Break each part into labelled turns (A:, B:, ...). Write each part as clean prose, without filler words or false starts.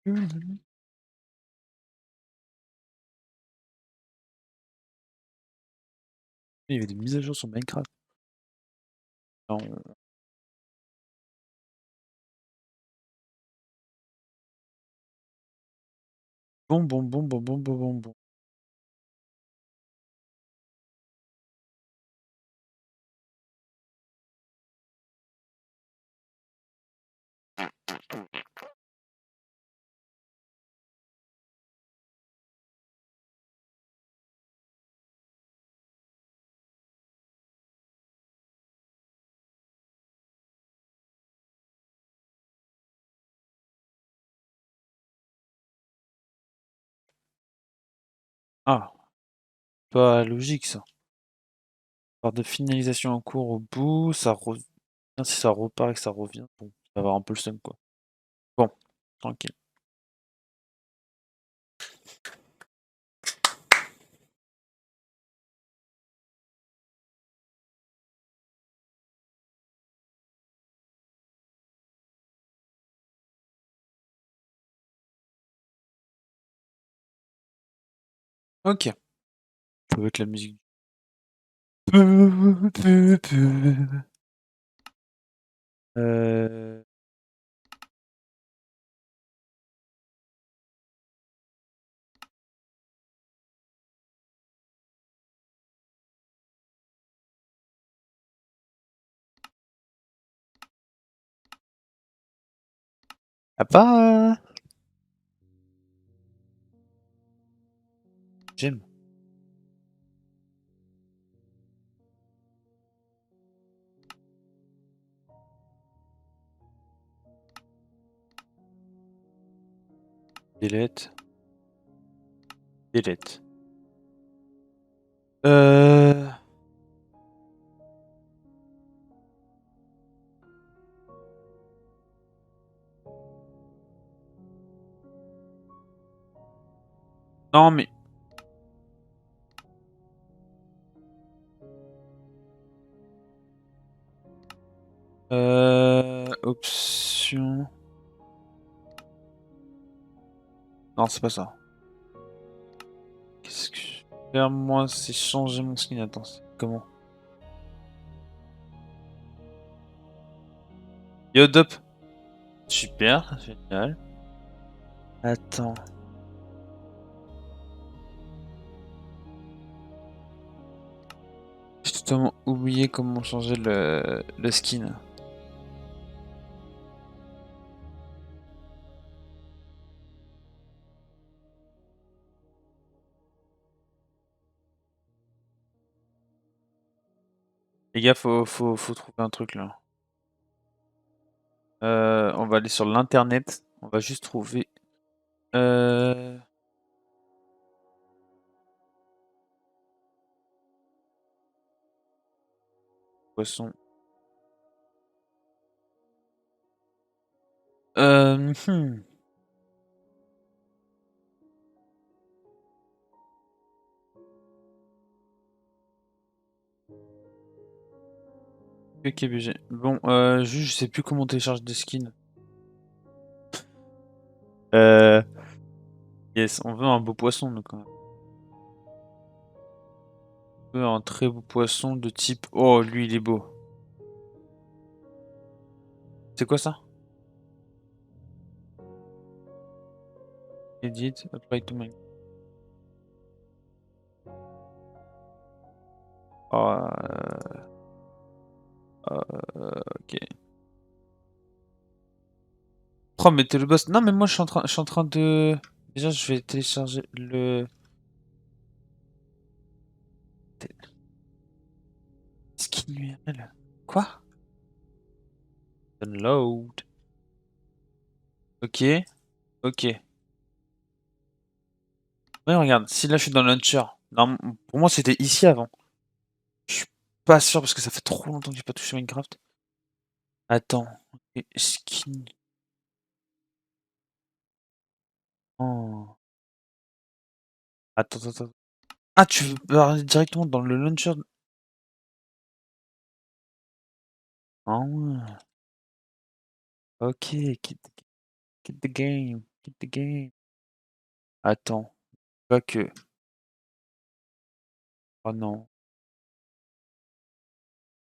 A: Il y avait des mises à jour sur Minecraft. Non. Bon, bon, bon, bon, bon, bon, bon, bon. Ah, pas logique ça. Par de finalisation en cours au bout, ça revient. Si ça repart et que ça revient, bon, ça va avoir un peu le seum quoi. Bon, tranquille. Ok. Avec la musique. Euh... Ah pas. J'aime. Delete. Delete. Euh... Non mais... Option... Non, c'est pas ça. Qu'est-ce que je vais faire moi? C'est changer mon skin. Attends, comment? Yodop. Super, génial. Attends. J'ai totalement oublié comment changer le skin. Les gars, faut trouver un truc là. On va aller sur l'internet. On va juste trouver. Euh... Poisson. Hmm. Ok, BG. Bon, juste, je sais plus comment télécharger des skins. Euh... Yes, on veut un beau poisson, donc. On veut un très beau poisson de type. Oh, lui, il est beau. C'est quoi ça? Edit, apply to my. Oh, ok. Oh, mais t'es le boss. Non, mais moi, je suis en train de. Déjà, je vais télécharger le. Skin URL. Quoi? Download. Ok, ok. Ouais, regarde, si là je suis dans le launcher. Non, pour moi, c'était ici avant. Je suis pas sûr parce que ça fait trop longtemps que j'ai pas touché Minecraft. Attends. Ok, skin. Oh. Attends, attends, attends. Ah, tu veux aller directement dans le launcher? Ah ouais. Ok, quit the game. Get the game. Attends, pas que. Oh non.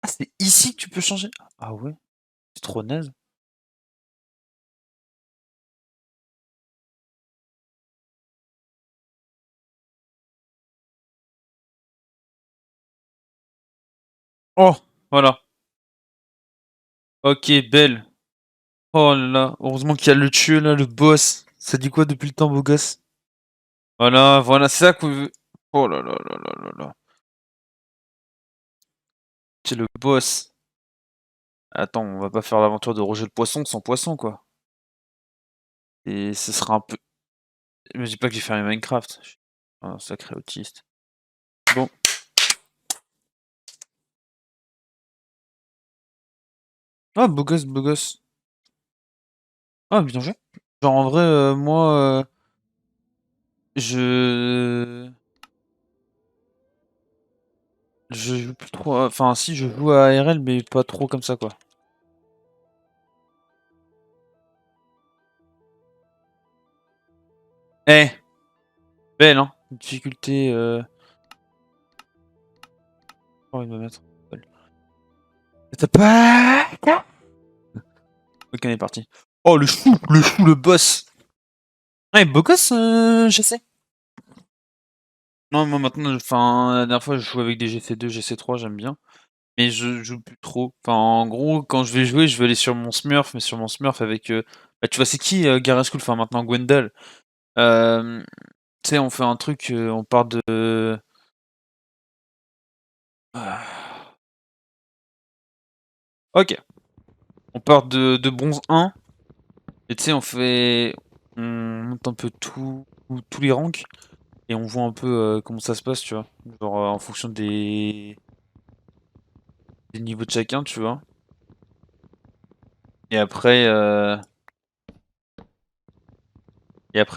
A: Ah, c'est ici que tu peux changer? Ah ouais? C'est trop naze. Oh, voilà. Ok, belle. Oh là là, heureusement qu'il y a le tueur là, le boss. Ça dit quoi depuis le temps, beau gosse? Voilà, voilà, c'est ça qu'on veut. Oh là là là là là là. C'est le boss. Attends, on va pas faire l'aventure de Roger le Poisson sans poisson, quoi. Et ce sera un peu... Mais je dis pas que j'ai fait un Minecraft. Je suis un sacré autiste. Bon. Ah, beau gosse, beau gosse. Ah, bien joué. Genre, en vrai, moi, je... Je joue plus trop... Enfin, si, je joue à ARL, mais pas trop comme ça, quoi. Eh, belle, hein. Difficulté... Oh, il va mettre... T'as pas... Ok, on est parti. Oh, le chou, le boss. Ouais, beau gosse, je sais. Non, moi maintenant, enfin, la dernière fois, je jouais avec des GC2, GC3, j'aime bien. Mais je joue plus trop. Enfin, en gros, quand je vais jouer, je vais aller sur mon Smurf, mais sur mon Smurf avec... Bah, tu vois, c'est qui Garage School? Enfin, maintenant Gwendal. Euh, Tu sais, on fait un truc, on part de... Ah. Ok. On part de bronze 1. Et tu sais, on fait... On monte un peu tous les ranks. Et on voit un peu comment ça se passe, tu vois. Genre en fonction des niveaux de chacun, tu vois. Et après,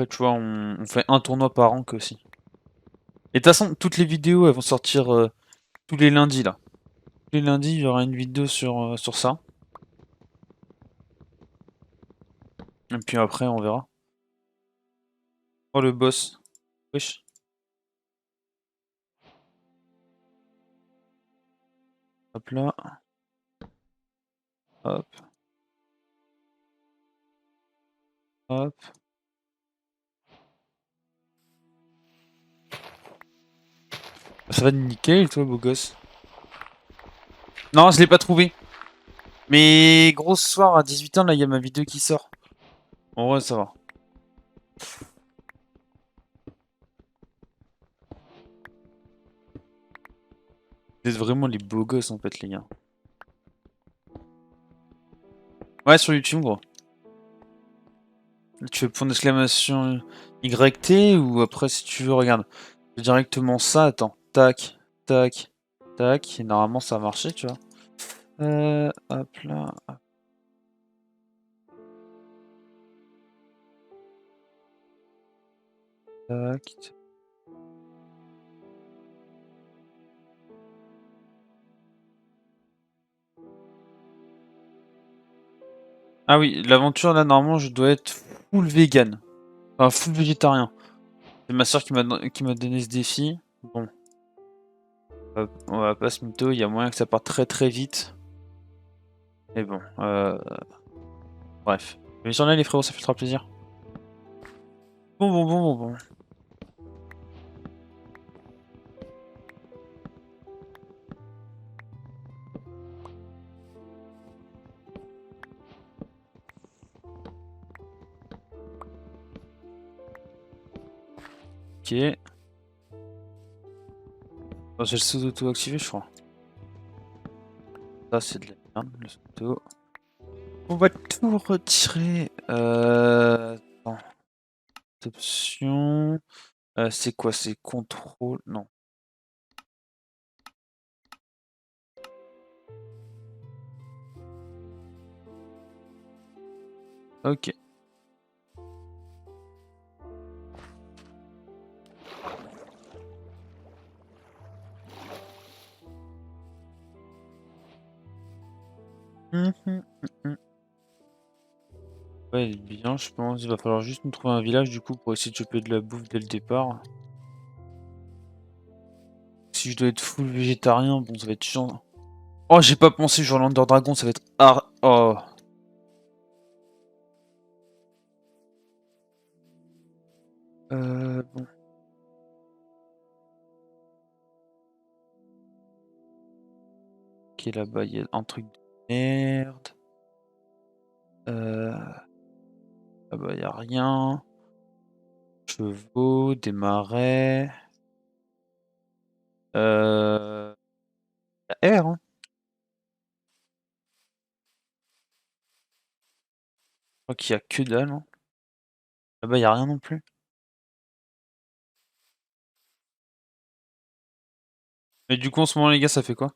A: tu vois, on fait un tournoi par rank aussi. Et de toute façon, toutes les vidéos, elles vont sortir tous les lundis, là. Tous les lundis, il y aura une vidéo sur ça. Et puis après, on verra. Oh, le boss. Wesh. Hop là. Hop, hop. Ça va nickel, toi, beau gosse. Non, je l'ai pas trouvé. Mais gros, ce soir, à 18h, là, il y a ma vidéo qui sort. En vrai, ça va. Vous êtes vraiment les beaux gosses, en fait, les gars. Ouais, sur YouTube, gros. Tu fais point d'exclamation YT ou après si tu veux, regarde. Directement ça, attends. Tac, tac, tac. Et normalement ça a marché, tu vois. Hop là. Tac. Ah oui, l'aventure là, normalement je dois être full vegan. Enfin, full végétarien. C'est ma soeur qui m'a donné ce défi. Bon, on va pas se mytho, il y a moyen que ça parte très très vite. Mais bon, bref. Mais sur là les frérots, ça fait trop plaisir. Bon, bon, bon, bon, bon. Ok. Bon, j'ai le sous-auto activé, je crois. Ça, c'est de la merde, le sous-auto. On va tout retirer. Attends. Option. C'est quoi? C'est contrôle? Non. Ok. Mhm, mhm. Ouais, il est bien, je pense. Il va falloir juste nous trouver un village du coup pour essayer de choper de la bouffe dès le départ. Si je dois être full végétarien, bon, ça va être chiant. Oh, j'ai pas pensé, genre l'Under Dragon, ça va être hard. Oh. Bon. Ok, là-bas, il y a un truc de merde. Là-bas, il y a rien. Chevaux, des marais. La R, hein. Je crois qu'il y a que dalle, hein. Là-bas, il y a rien non plus. Mais du coup, en ce moment, les gars, ça fait quoi?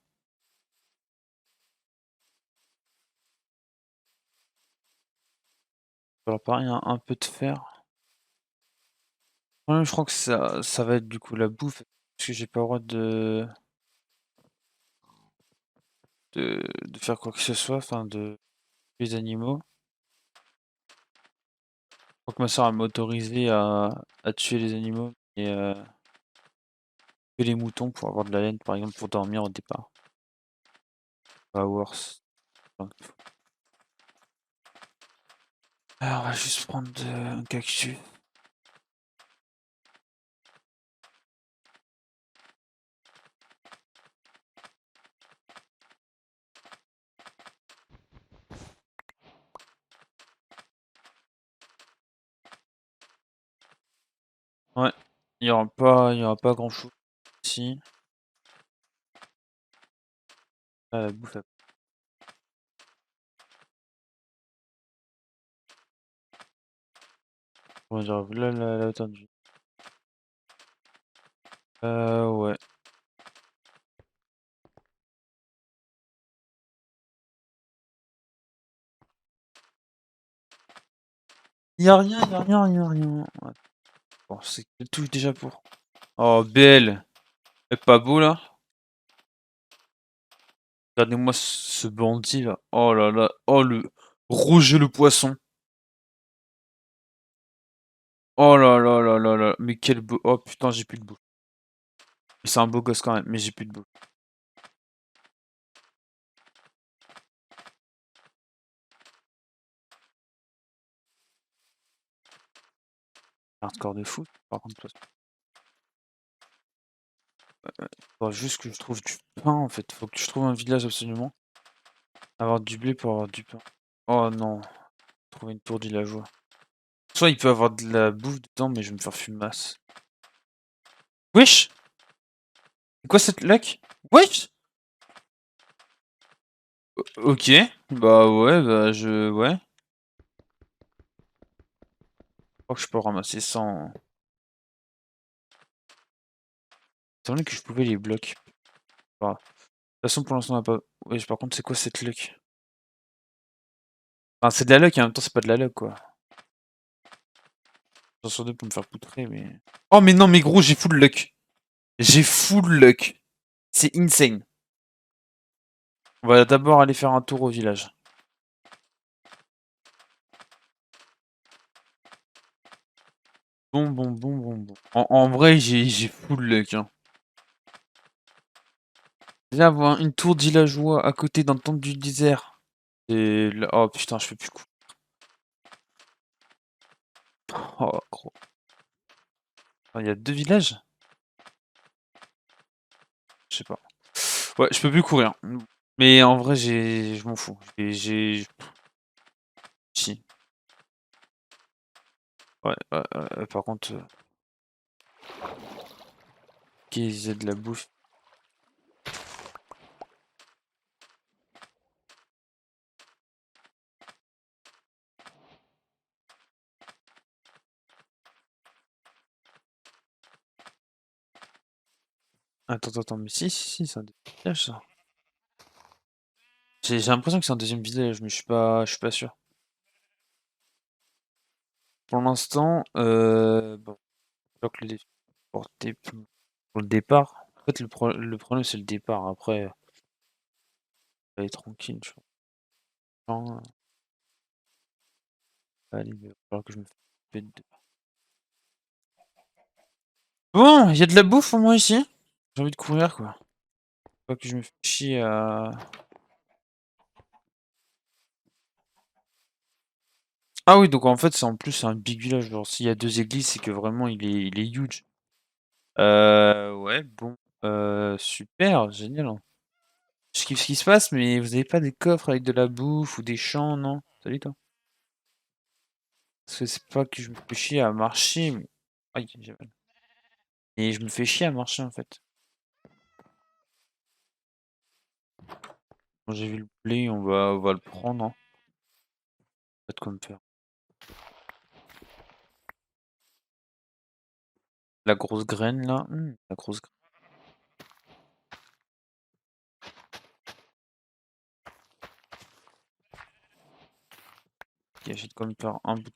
A: Alors, pareil, un peu de fer. Ouais, je crois que ça va être du coup la bouffe. Parce que j'ai pas le droit de faire quoi que ce soit, enfin de les animaux. Je crois que ma soeur elle m'a autorisé à tuer les animaux et que les moutons pour avoir de la laine, par exemple, pour dormir au départ. Pas worse. Enfin, alors, on va juste prendre un cactus. Ouais, il y aura pas grand chose ici. Ah, la bouffe. On va dire là la hauteur du. Ouais. Y a rien, y a rien, y a rien. Ouais. Bon, c'est quelle touche déjà pour. Oh, belle! C'est pas beau là? Regardez-moi ce bandit là. Oh là là. Oh le Roger le poisson. Oh là là là là là. Mais quel beau. Oh putain, j'ai plus de bouffe. C'est un beau gosse quand même, mais j'ai plus de bouffe. Hardcore de fou. Par contre, faut juste que je trouve du pain en fait. Faut que je trouve un village absolument. Avoir du blé pour avoir du pain. Oh non. Trouver une tour villageois. Soit il peut avoir de la bouffe dedans, mais je vais me faire fumasse. Wesh! C'est quoi cette lac? Wesh! Ok. Bah ouais, bah je. Ouais. Je crois que je peux ramasser sans. C'est vrai que je pouvais les blocs. Bah, de toute façon, pour l'instant, on n'a pas. Wesh, par contre, c'est quoi cette luck? Enfin, c'est de la luck et en même temps, c'est pas de la luck, quoi. J'en sur deux pour me faire poutrer, mais. Oh, mais non, mais gros, j'ai full luck. J'ai full luck. C'est insane. On va d'abord aller faire un tour au village. Bon, bon, bon, bon, bon. En vrai, j'ai full luck, hein. Là, avoir une tour de villageois à côté d'un temple du désert. Et là... Oh putain, je fais plus coup. Oh, gros. Il y a deux villages? Je sais pas. Ouais, je peux plus courir. Mais en vrai, je m'en fous. Si. Ouais, par contre, qu'ils aient de la bouffe. Attends, mais si, c'est un deuxième village, ça. J'ai l'impression que c'est un deuxième village, mais je suis pas sûr. Pour l'instant, bon, je bloque le défi pour le départ. En fait, le problème, c'est le départ. Après, on va aller tranquille, je pense. Allez, il va falloir que je me fais de... Bon, il y a de la bouffe au moins ici. J'ai envie de courir quoi. Pas que je me fais chier à... Ah oui, donc en fait, c'est en plus c'est un big village. Genre, s'il y a 2 églises, c'est que vraiment il est huge. Ouais, bon. Super, génial, hein. Je kiffe ce qui se passe, mais vous avez pas des coffres avec de la bouffe ou des champs, non? Salut toi. Parce que c'est pas que je me fais chier à marcher, mais... Aïe, j'ai mal. Et je me fais chier à marcher en fait. Quand j'ai vu le blé, on va le prendre, hein. Pas de quoi me faire. La grosse graine là. La grosse graine. Ok, j'ai de quoi me faire un bout.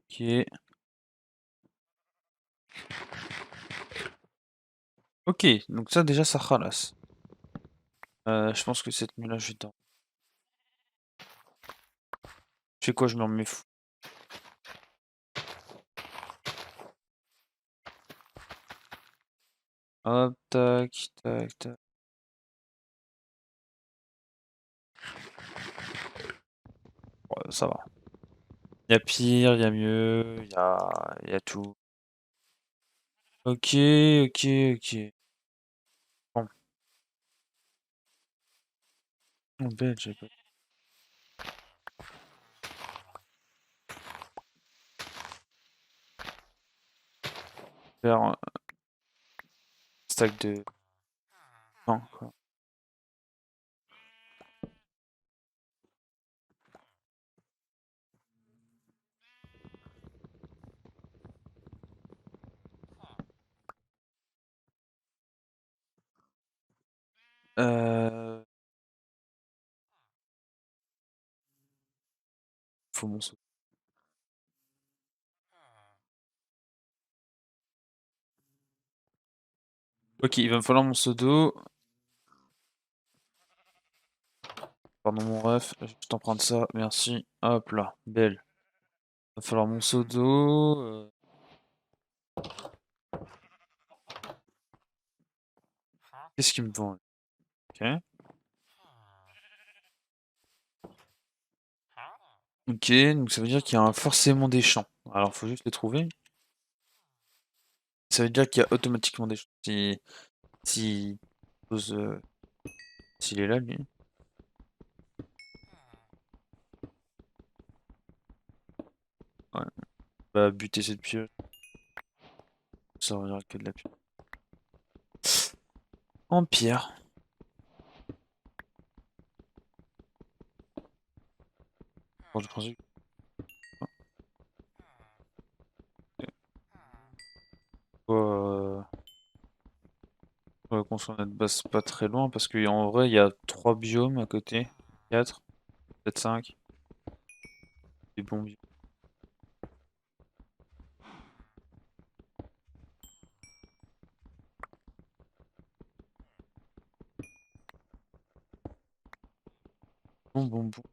A: Ok. Ok, donc ça déjà ça ralasse. Je pense que cette nuit là je vais dormir. Je fais quoi, je me remets fou. Hop, tac, tac, tac. Ouais, ça va. Il y a pire, il y a mieux, il y a tout. Ok, ok, ok. Bon, oh, belle, j'ai pas faire un stack de pain, quoi. Euh... Faut mon seau. Ok, il va me falloir mon seau d'eau. Pardon mon ref, je vais t'en prendre ça, merci. Hop là, belle. Il va falloir mon seau d'eau. Qu'est-ce qu'il me vend? Ok. Ok, donc ça veut dire qu'il y a forcément des champs. Alors faut juste les trouver. Ça veut dire qu'il y a automatiquement des champs. Si, pose, s'il est là, lui. Ouais. Bah buter cette pieuvre. Ça va dire que de la pieuvre. En pierre. Bon, je pense que... euh, on va construire notre base pas très loin parce qu'en vrai il y a 3 biomes à côté. 4, peut-être 5. Des bons biomes. Bon, bon, bon.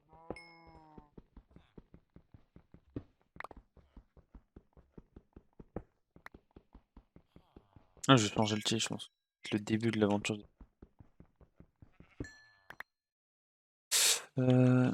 A: Ah, je vais changer le tir, je pense. C'est le début de l'aventure. Euh...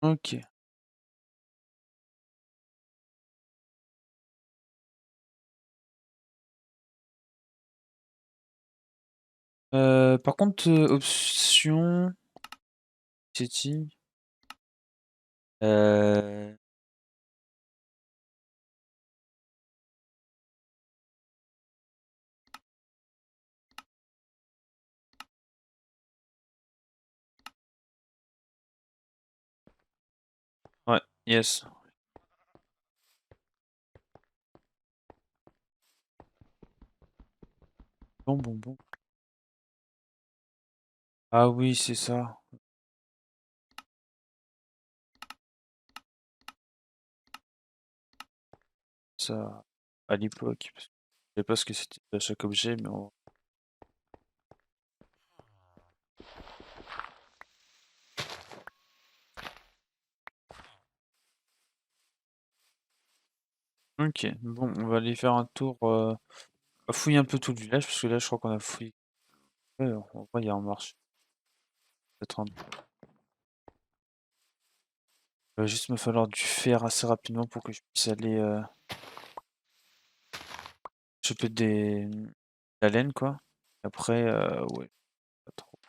A: Ok. Par contre, option... Setting. Euh... Ouais, yes. Bon. Ah oui, c'est ça. Ça, à l'époque. Parce que je savais pas ce que c'était à chaque objet, mais Ok, bon, on va aller faire un tour, fouiller un peu tout le village, parce que là, je crois qu'on a fouillé. Ouais, en vrai, il y a un marché. Peut-être un... Il va juste me falloir du fer assez rapidement pour que je puisse aller choper de la laine, quoi. Après, ouais, pas trop.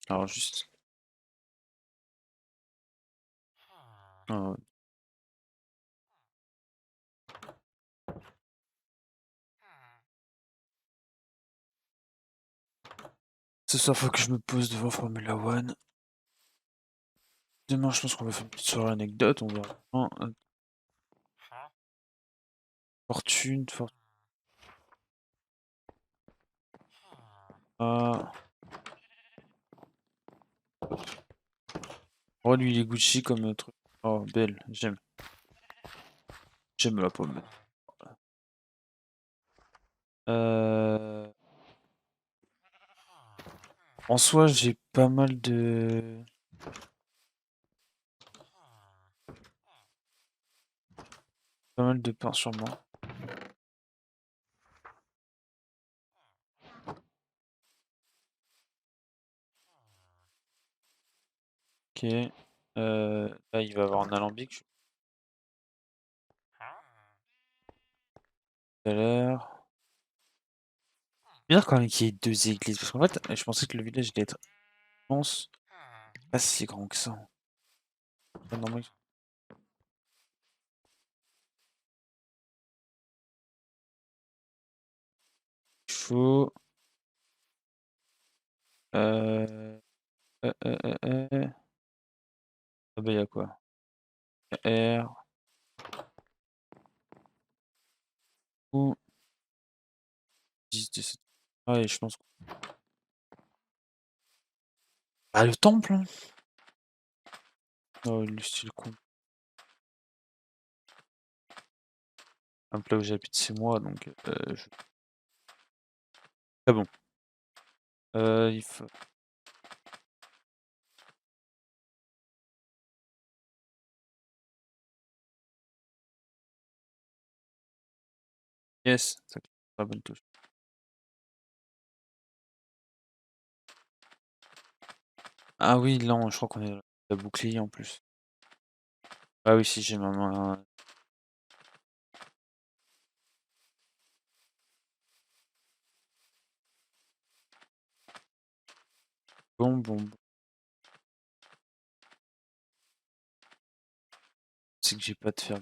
A: Alors, juste. euh, Ce soir, faut que je me pose devant Formula One. Demain, je pense qu'on va faire une petite soirée anecdote, on verra. Fortune. Ah. Oh, lui, il est Gucci comme truc. Oh, belle, j'aime. J'aime la pomme. Euh... En soi, j'ai pas mal de pain sur moi. Ok. Là, il va avoir un alambic tout à l'heure. Bien quand même qu'il y ait deux églises, parce qu'en fait, je pensais que le village allait être immense. Pas si grand que ça. Pas normal. Il faut. Euh... Ah bah, y'a quoi? R. Ou 10, 17. Ouais, je pense. Ah, le temple, hein. Oh, le style con. Un plat où j'habite, c'est moi, donc Ah bon. Il faut... Yes, ça la bonne touche. Ah oui, là, je crois qu'on est à bouclier en plus. Ah oui, si j'ai ma main. Bon. C'est que j'ai pas de fer.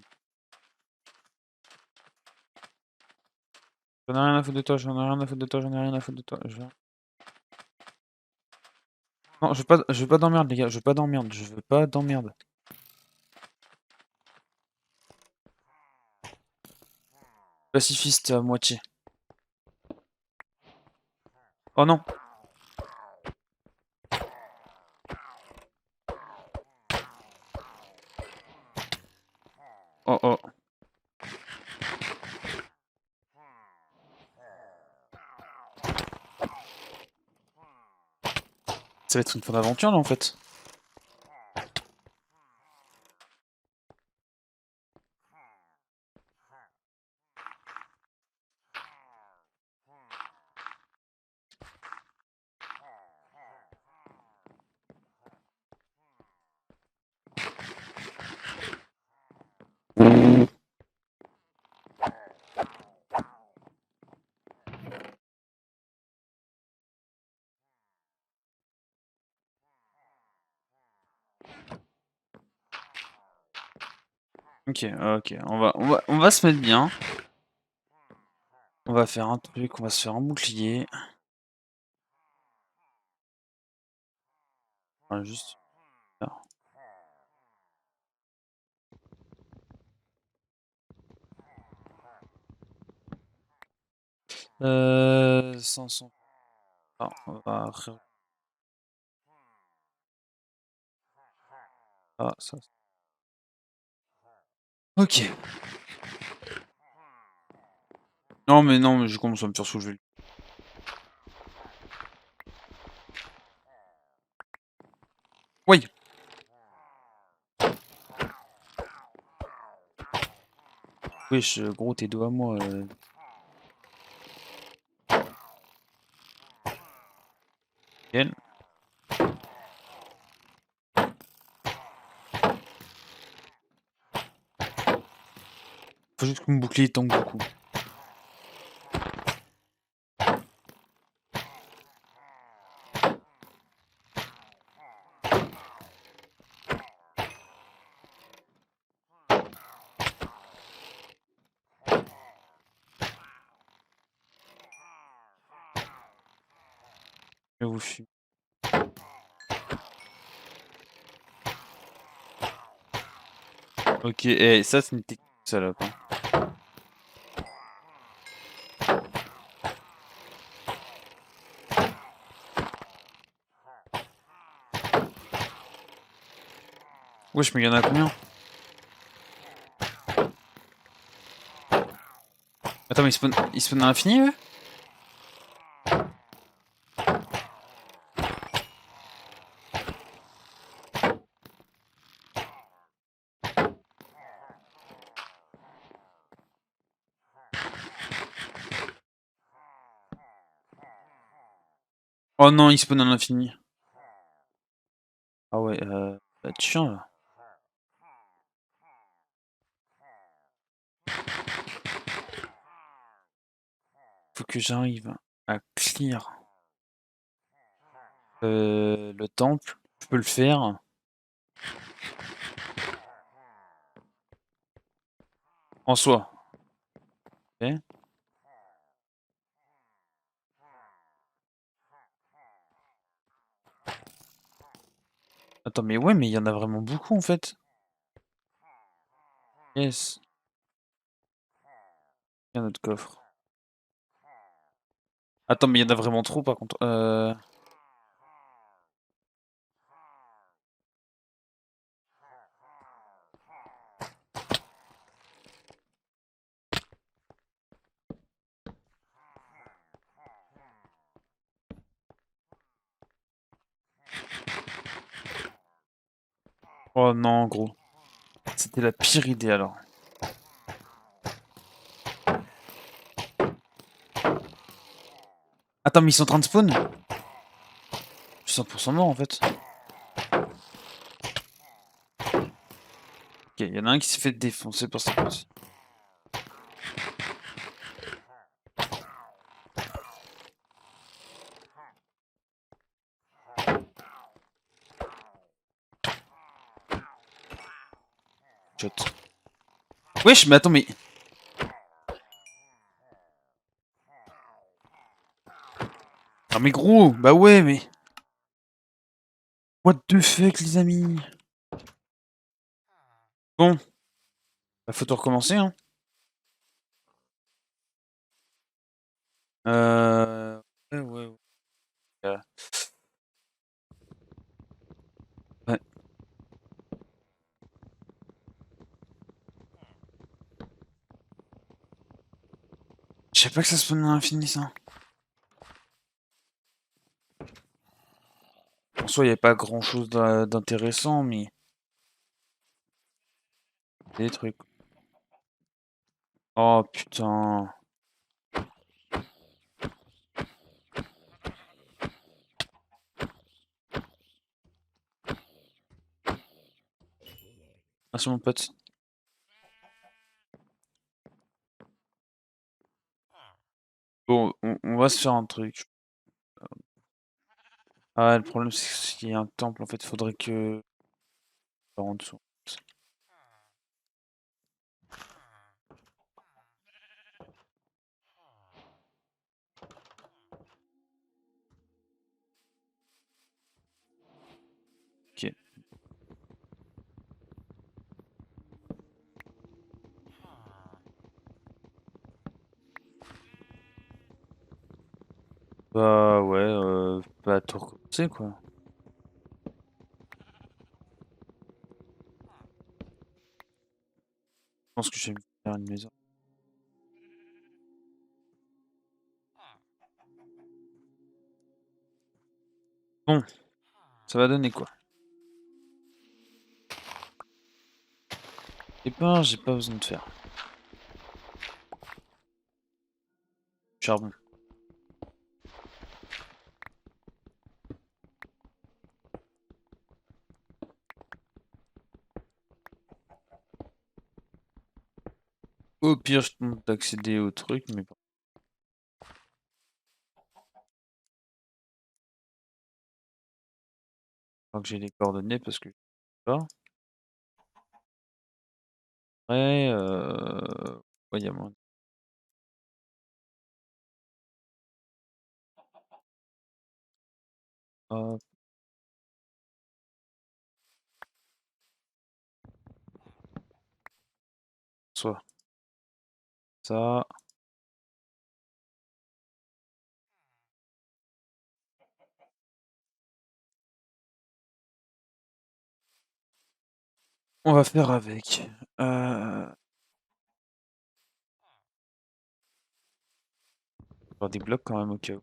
A: J'en ai rien à foutre de toi, j'en ai rien à foutre de toi, j'en ai rien à foutre de toi. Non, je veux pas d'emmerde, les gars, je veux pas d'emmerde, je veux pas d'emmerde. Pacifiste à moitié. Oh non! Oh. Ça va être une fin d'aventure là en fait. Ok, on va se mettre bien. On va faire un truc, on va se faire un bouclier. Enfin, juste là. 500. Ah, on va ah, ça. Ok. Non, mais je commence à me faire soulever. Oui. Wesh, gros, tes dos à moi. Nickel. Faut juste que mon bouclier tank beaucoup. Je vous fuis. Ok, et ça, c'est une technique salope. Hein. Wesh, mais il y en a combien? Attends, mais ils spawnent à l'infini, eux? Oh non, ils spawnent à l'infini. Ah ouais, bah tiens, là. Faut que j'arrive à clear le temple. Je peux le faire. En soi. Ok. Attends, mais ouais, mais il y en a vraiment beaucoup en fait. Yes. Il y a notre coffre. Attends, mais il y en a vraiment trop par contre. Oh non, gros. C'était la pire idée alors. Attends, mais ils sont en train de spawn? Je suis 100% mort en fait. Ok, il y en a un qui s'est fait défoncer par sa pote. Shot. Wesh, mais attends, mais. Ah, mais gros, bah ouais, mais. What the fuck, les amis? Bon, bah faut tout recommencer, hein. Ouais. euh, ouais. Je sais pas que ça spawn à l'infini, ça. En soi, il n'y a pas grand chose d'intéressant, mais. Des trucs. Oh putain. Merci, mon pote. Bon, on va se faire un truc. Ah, le problème, c'est que s'il y a un temple, en fait, faudrait que. En dessous. Ok. Bah ouais, bah tout recommencer quoi. Je pense que je vais me faire une maison. Bon, ça va donner quoi? Et ben, j'ai pas besoin de faire. Charbon. Au pire, je tente d'accéder au truc, mais bon. Faut que j'ai les coordonnées parce que je sais pas. Ouais, ouais, y a moins. Hop, soit ça. On va faire avec. Avoir des blocs quand même au cas où.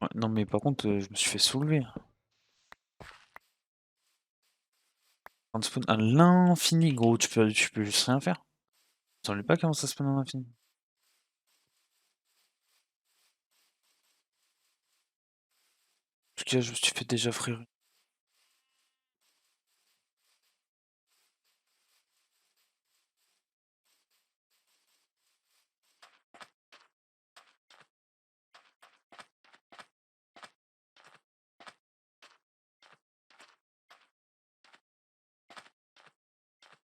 A: Ouais, non mais par contre, je me suis fait soulever. Un spawn à l'infini, gros, tu peux juste rien faire. Tu savais pas comment ça spawn à l'infini. En tout cas, je me suis fait déjà frire.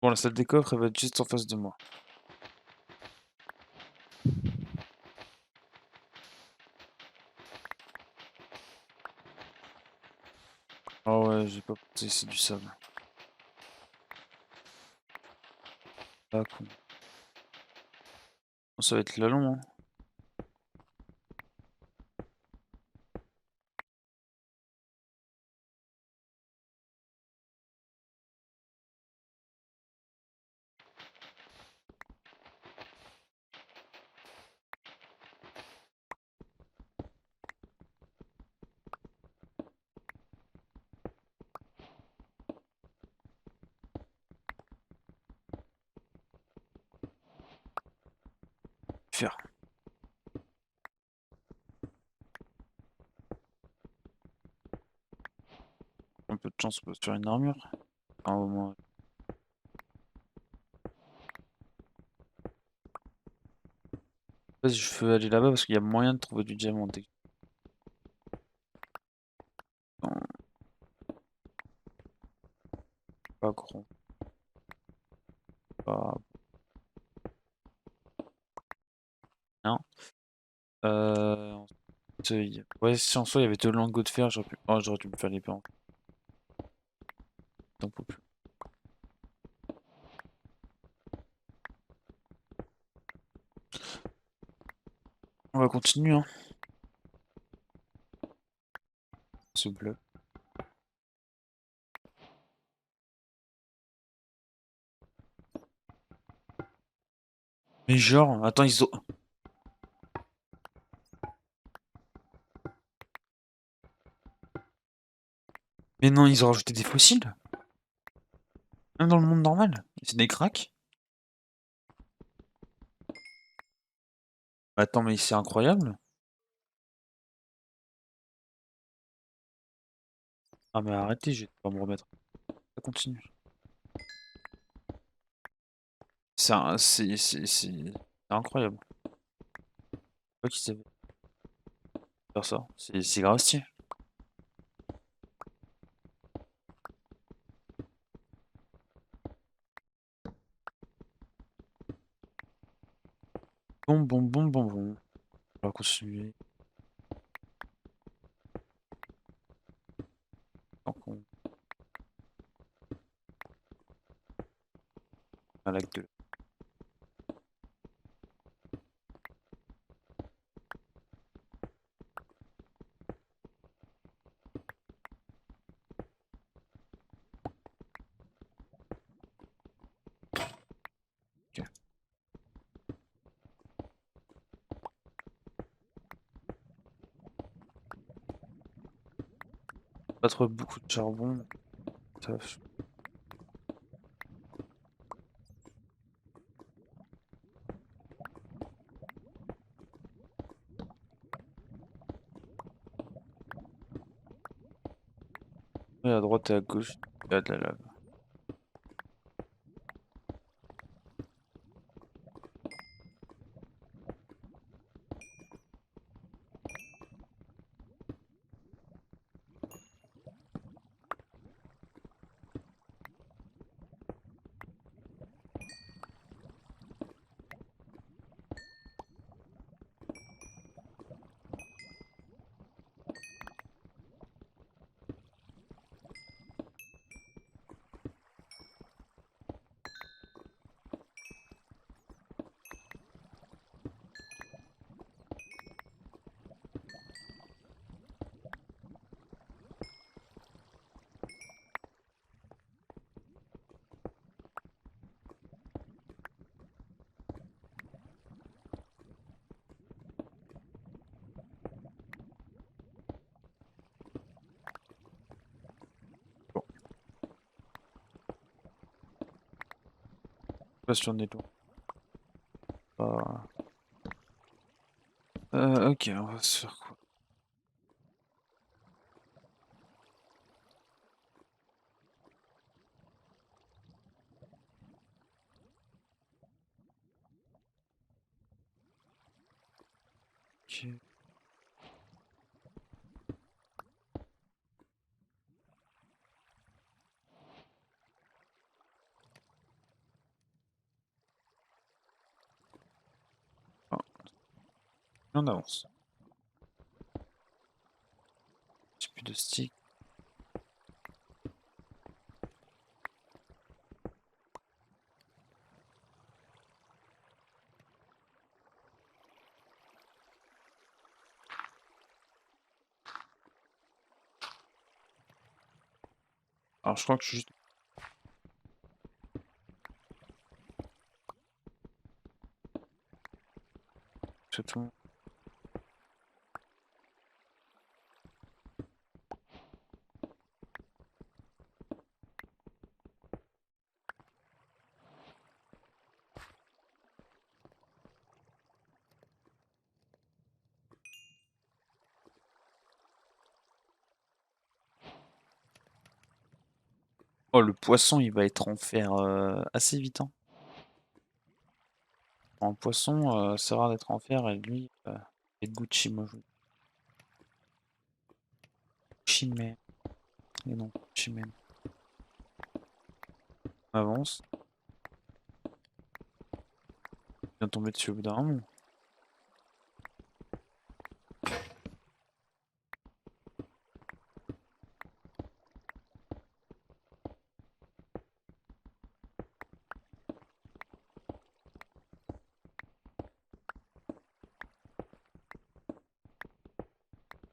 A: Bon, la salle des coffres, elle va être juste en face de moi. Ah ouais, j'ai pas pensé, c'est du sable. Ah, con. Bon, ça va être là long, hein. Faire. Un peu de chance, on peut se faire une armure. Enfin, au moins. Vas-y, je veux aller là-bas parce qu'il y a moyen de trouver du diamant. Non, pas grand. Pas... Rien. Ouais, si en soi il y avait deux lingots de fer, j'aurais pu... Oh, j'aurais dû me faire l'épée en tant peu plus. On va continuer, hein. Ce bleu. Mais genre, attends, ils ont... Mais non, ils ont rajouté des fossiles? Même dans le monde normal? C'est des cracks? Attends, mais c'est incroyable. Ah mais arrêtez, je vais pas me remettre. Ça continue. C'est incroyable. Pas qu'ils savaient faire ça. C'est grave stylé. Bon. On va continuer. Un lac de... Ok. Pas trop beaucoup de charbon. Ça va. Et à droite et à gauche, il y a de la lave. Bon, pas sur des loin. Ok, on va se faire quoi? Ok. Ah, on avance. J'ai plus de stick. Alors je crois que je suis juste... C'est tout. Oh, le poisson, il va être en fer assez vite, hein. Un poisson, c'est rare d'être en fer, et lui, il est Gucci, moi je... Chimay. Et non, Chimay. On avance. Il vient tomber dessus au bout d'un moment.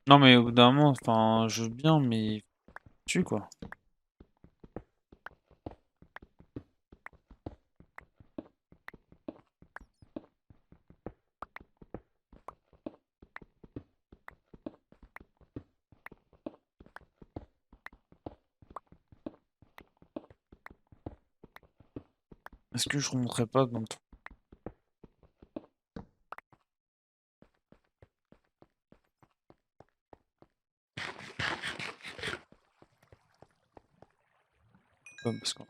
A: Non, mais au bout d'un moment, enfin, je veux bien, mais... Tu quoi. Est-ce que je remonterai pas dans le trou parce que...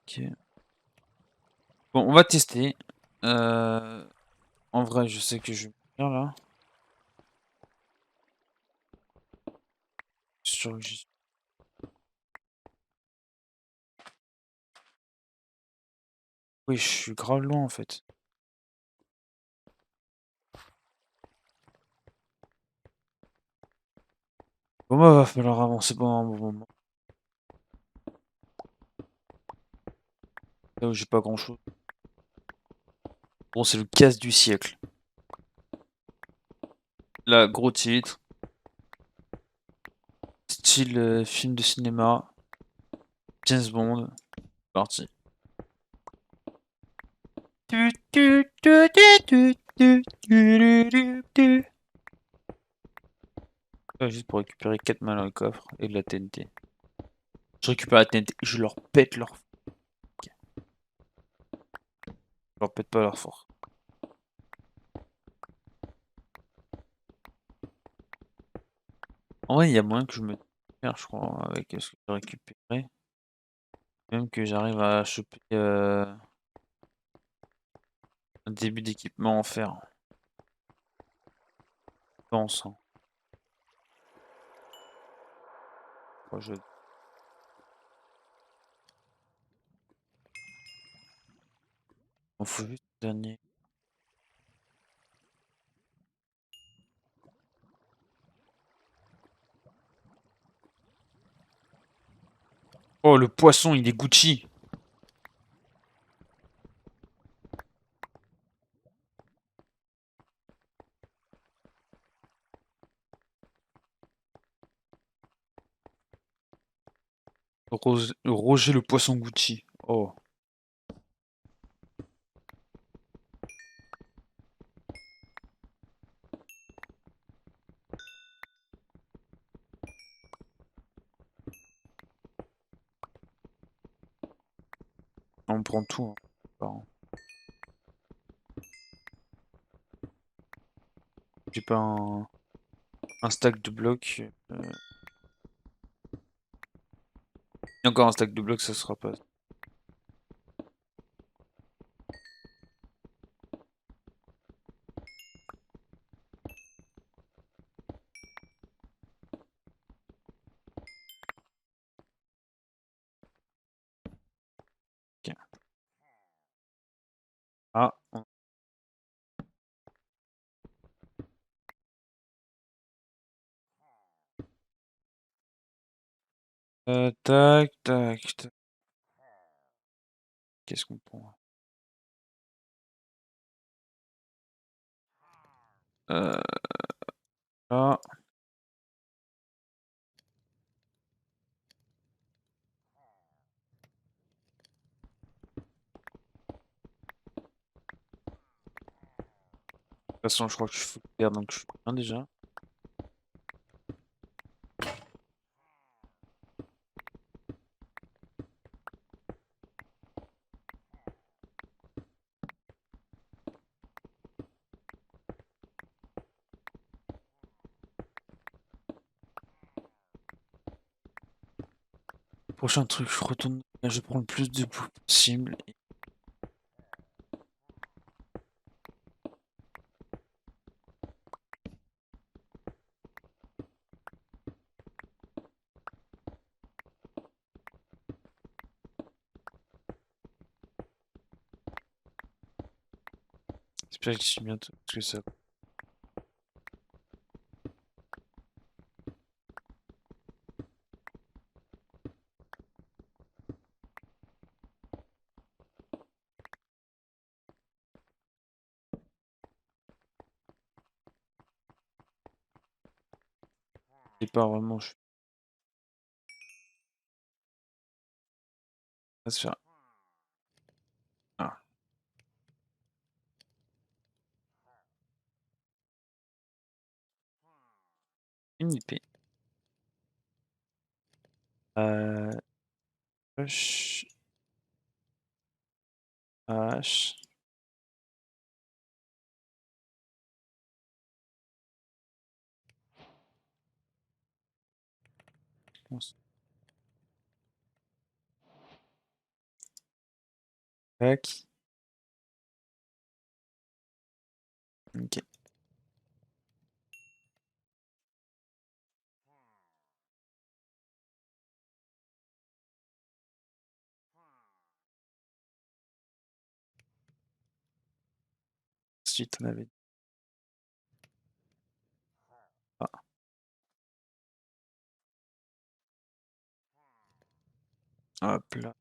A: ok. Bon, on va tester. En vrai, je sais que je vais faire là. Je suis sûr que j'y... Oui, je suis grave loin en fait. Bon, bah, va falloir avancer pendant un bon moment. Là où j'ai pas grand chose. Bon, c'est le casse du siècle. Là, gros titre. Style film de cinéma. James Bond. Parti. Juste pour récupérer 4 malins dans le coffre et de la TNT. Je récupère la TNT, je leur pète leur. Je leur pète pas leur fort. En vrai, il y a moyen que je me tire, je crois, avec ce que j'ai récupéré. Même que j'arrive à choper un début d'équipement en fer. Je pense, hein. Moi, je... Il faut juste le dernier. Oh, le poisson, il est Gucci. Roger le poisson Gucci. Oh, on prend tout, hein. Enfin, j'ai pas un stack de blocs. Et encore un stack de blocs, ça sera pas. Ok. Ah, tac, tac, tac. Qu'est-ce qu'on prend? Euh, là. De toute façon, je crois que je suis clair, donc je suis bien déjà. Prochain truc, je retourne. Je prends le plus de bouts possible. J'espère que je suis bientôt. Parce que ça. C'est pas vraiment. Je vais se faire. Ah, une épée. Euh. H. H. Tac. Ok. Ensuite, on avait. Ah. Hop là.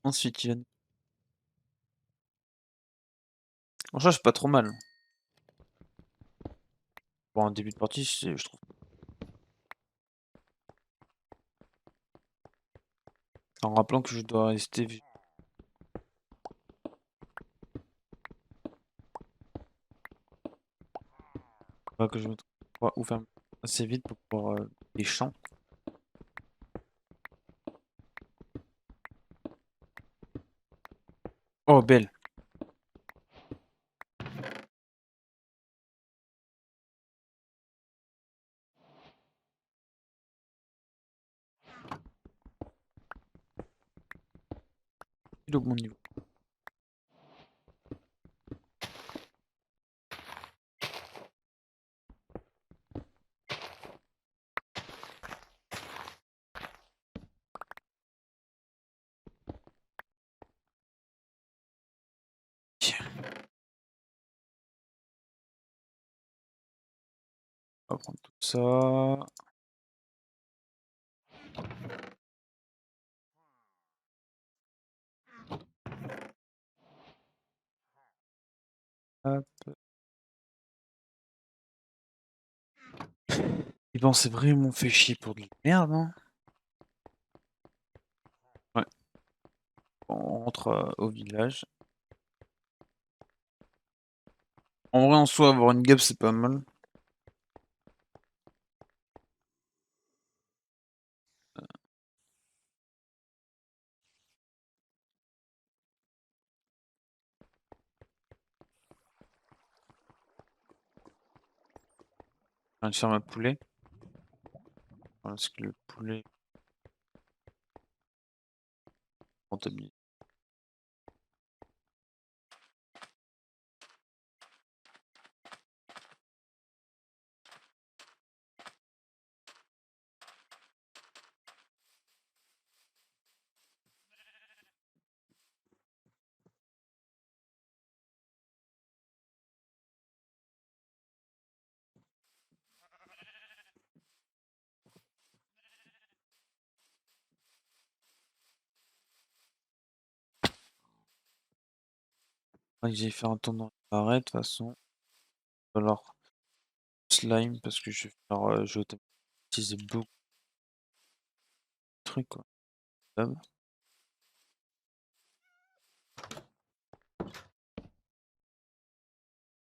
A: Ensuite, il va... Franchement, c'est pas trop mal. Pour un début de partie, je trouve. En rappelant que je dois rester... Pas que je me trouve où faire assez vite pour pouvoir les champs. Oh, belle. Il augmente mon niveau. On va prendre tout ça. Hop. Et bon, c'est vraiment fait chier pour de la merde, hein. Ouais. On rentre au village. En vrai, en soi, avoir une guêpe, c'est pas mal. Je viens de faire ma poulet. Parce que le poulet rentabilise. J'ai fait un tour dans l'arrêt, de toute façon. Alors, slime, parce que je vais faire. Je vais automatiser beaucoup de trucs, quoi. Hop.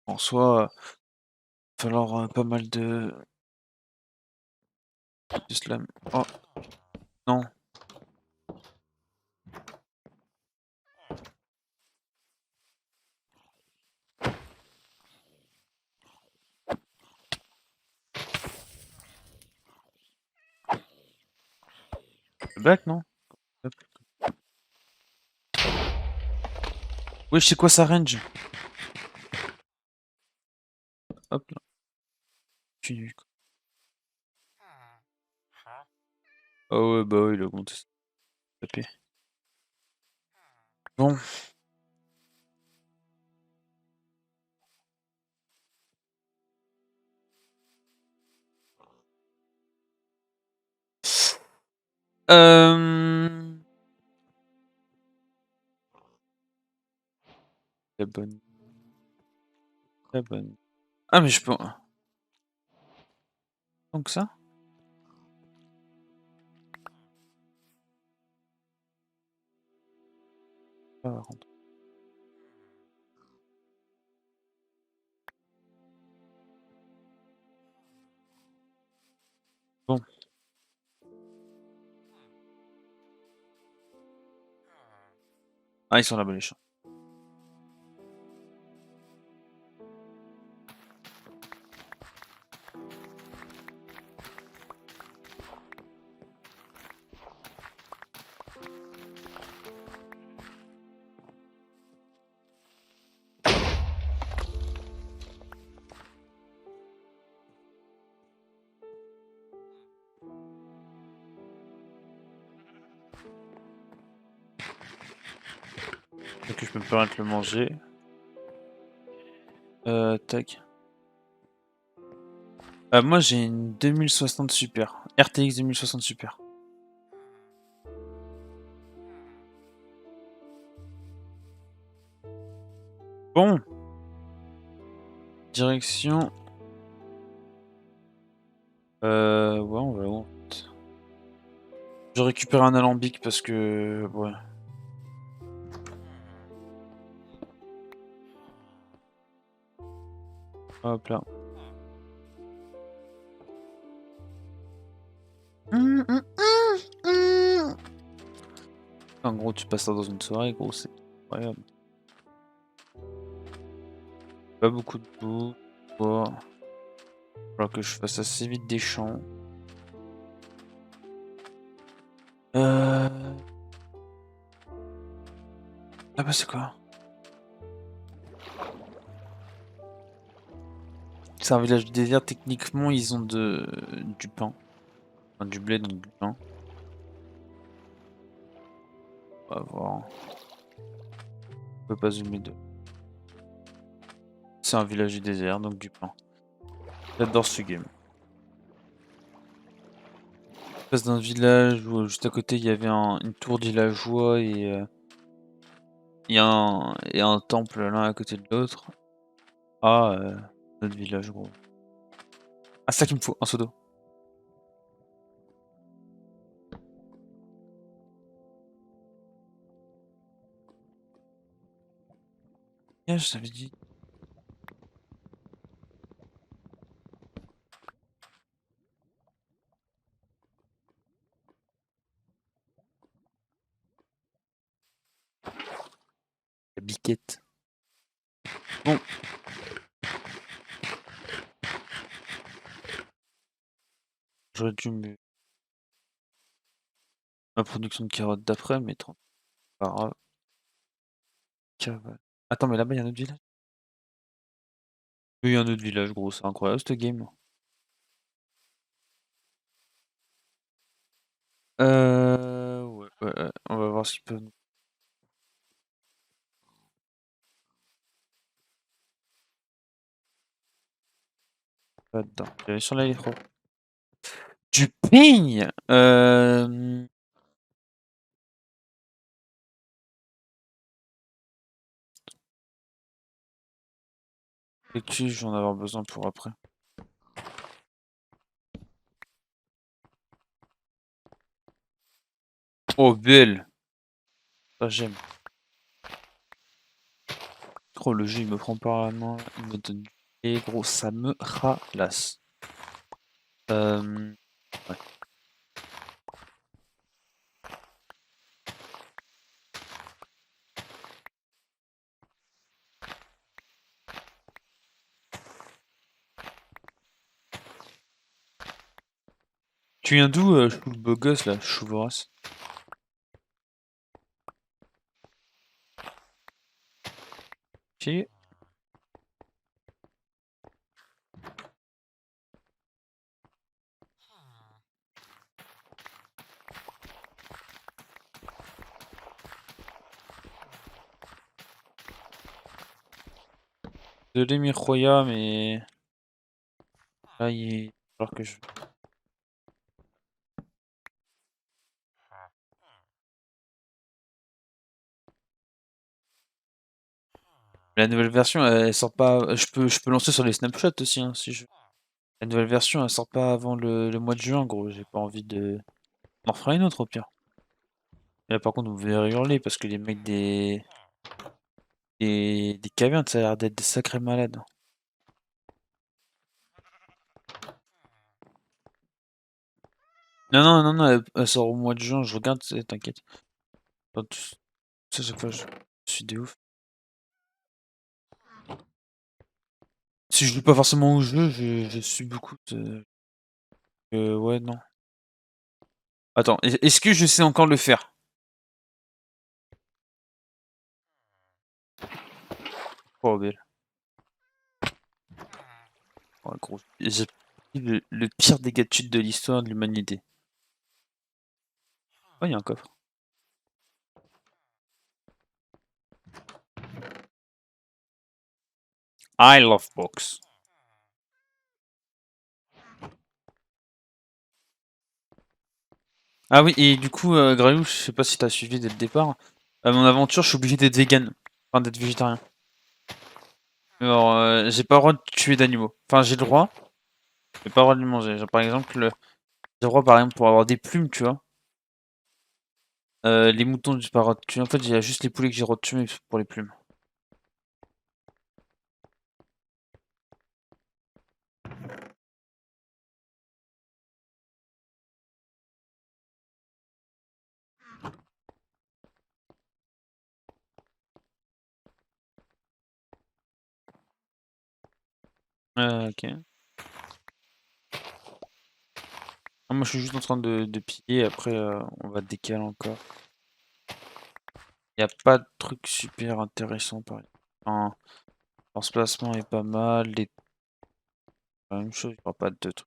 A: En soi, il va falloir pas mal de slime. Oh, non. Le bac, non? Hop. Oui, je sais quoi ça range. Hop là. Je suis nul, quoi. Ah ouais, bah oui, il a augmenté. Tapé. Bon. Euh... Très bonne. Très bonne. Ah, mais je peux. Donc ça? Ah, par contre. Bon. Ah, ils sont là-bas, les champs. Donc je peux me permettre de le manger. Tac. Moi j'ai une 2060 Super. RTX 2060 Super. Bon. Direction. Ouais, on va où? Je récupère un alambic parce que... Ouais. Hop là. En gros, tu passes ça dans une soirée, gros, c'est incroyable. Pas beaucoup de boue. Bon. Falloir que je fasse assez vite des champs. Ah bah c'est quoi? C'est un village du désert, techniquement ils ont du pain. Enfin, du blé, donc du pain. On va voir. On peut pas zoomer de. C'est un village du désert, donc du pain. J'adore ce game. Je passe d'un village où juste à côté il y avait une tour de villageois et un temple l'un à côté de l'autre. Ah, notre village gros. Ah, c'est ça qu'il me faut, un seau d'eau. Ah, je t'avais dit. La biquette. Bon. J'aurais dû me... Ma production de carottes d'après, mais trop pas grave. Attends, mais là-bas, il y a un autre village? Oui, il y a un autre village, gros, c'est incroyable, cette game. Ouais, on va voir ce qu'ils peuvent nous faire là-dedans. J'allais sur l'électro. Du peigne! Et que je vais en avoir besoin pour après. Oh, belle! Ça, j'aime. Oh, le jeu, il me prend par la main, il me donne... Et gros, ça me ralasse. Ouais. Tu viens d'où, chou le beau gosse, là, chou vorace? Ok. Désolé, Miroya, mais... Là, il va falloir que je... La nouvelle version, elle sort pas... Je peux lancer sur les snapshots aussi, hein, si je... La nouvelle version, elle sort pas avant le mois de juin, gros. J'ai pas envie de... On en fera une autre, au pire. Là, par contre, vous verrez hurler, parce que les mecs des cavernes, ça a l'air d'être des sacrés malades. Non, elle sort au mois de juin, je regarde, t'inquiète. Enfin, ça, chaque fois, je suis des ouf. Si je joue pas forcément au jeu, je suis beaucoup de... ouais, non. Attends, est-ce que je sais encore le faire? Oh, belle. Oh, gros. J'ai pris le pire dégât de chute de l'histoire de l'humanité. Oh, il y a un coffre. I love box. Ah oui, et du coup, Grayou, je sais pas si t'as suivi dès le départ. Mon aventure, je suis obligé d'être vegan, enfin d'être végétarien. Alors, j'ai pas le droit de tuer d'animaux. Enfin, j'ai le droit, mais pas le droit de les manger. Genre, par exemple, j'ai le droit, par exemple, pour avoir des plumes, tu vois. Les moutons, j'ai pas le droit de tuer. En fait, il y a juste les poulets que j'ai le droit de tuer pour les plumes. OK. Ah, moi, je suis juste en train de piller, après, on va décaler encore. Y a pas de truc super intéressant, par exemple. Enfin, l'emplacement est pas mal, la même chose, il y aura pas de trucs.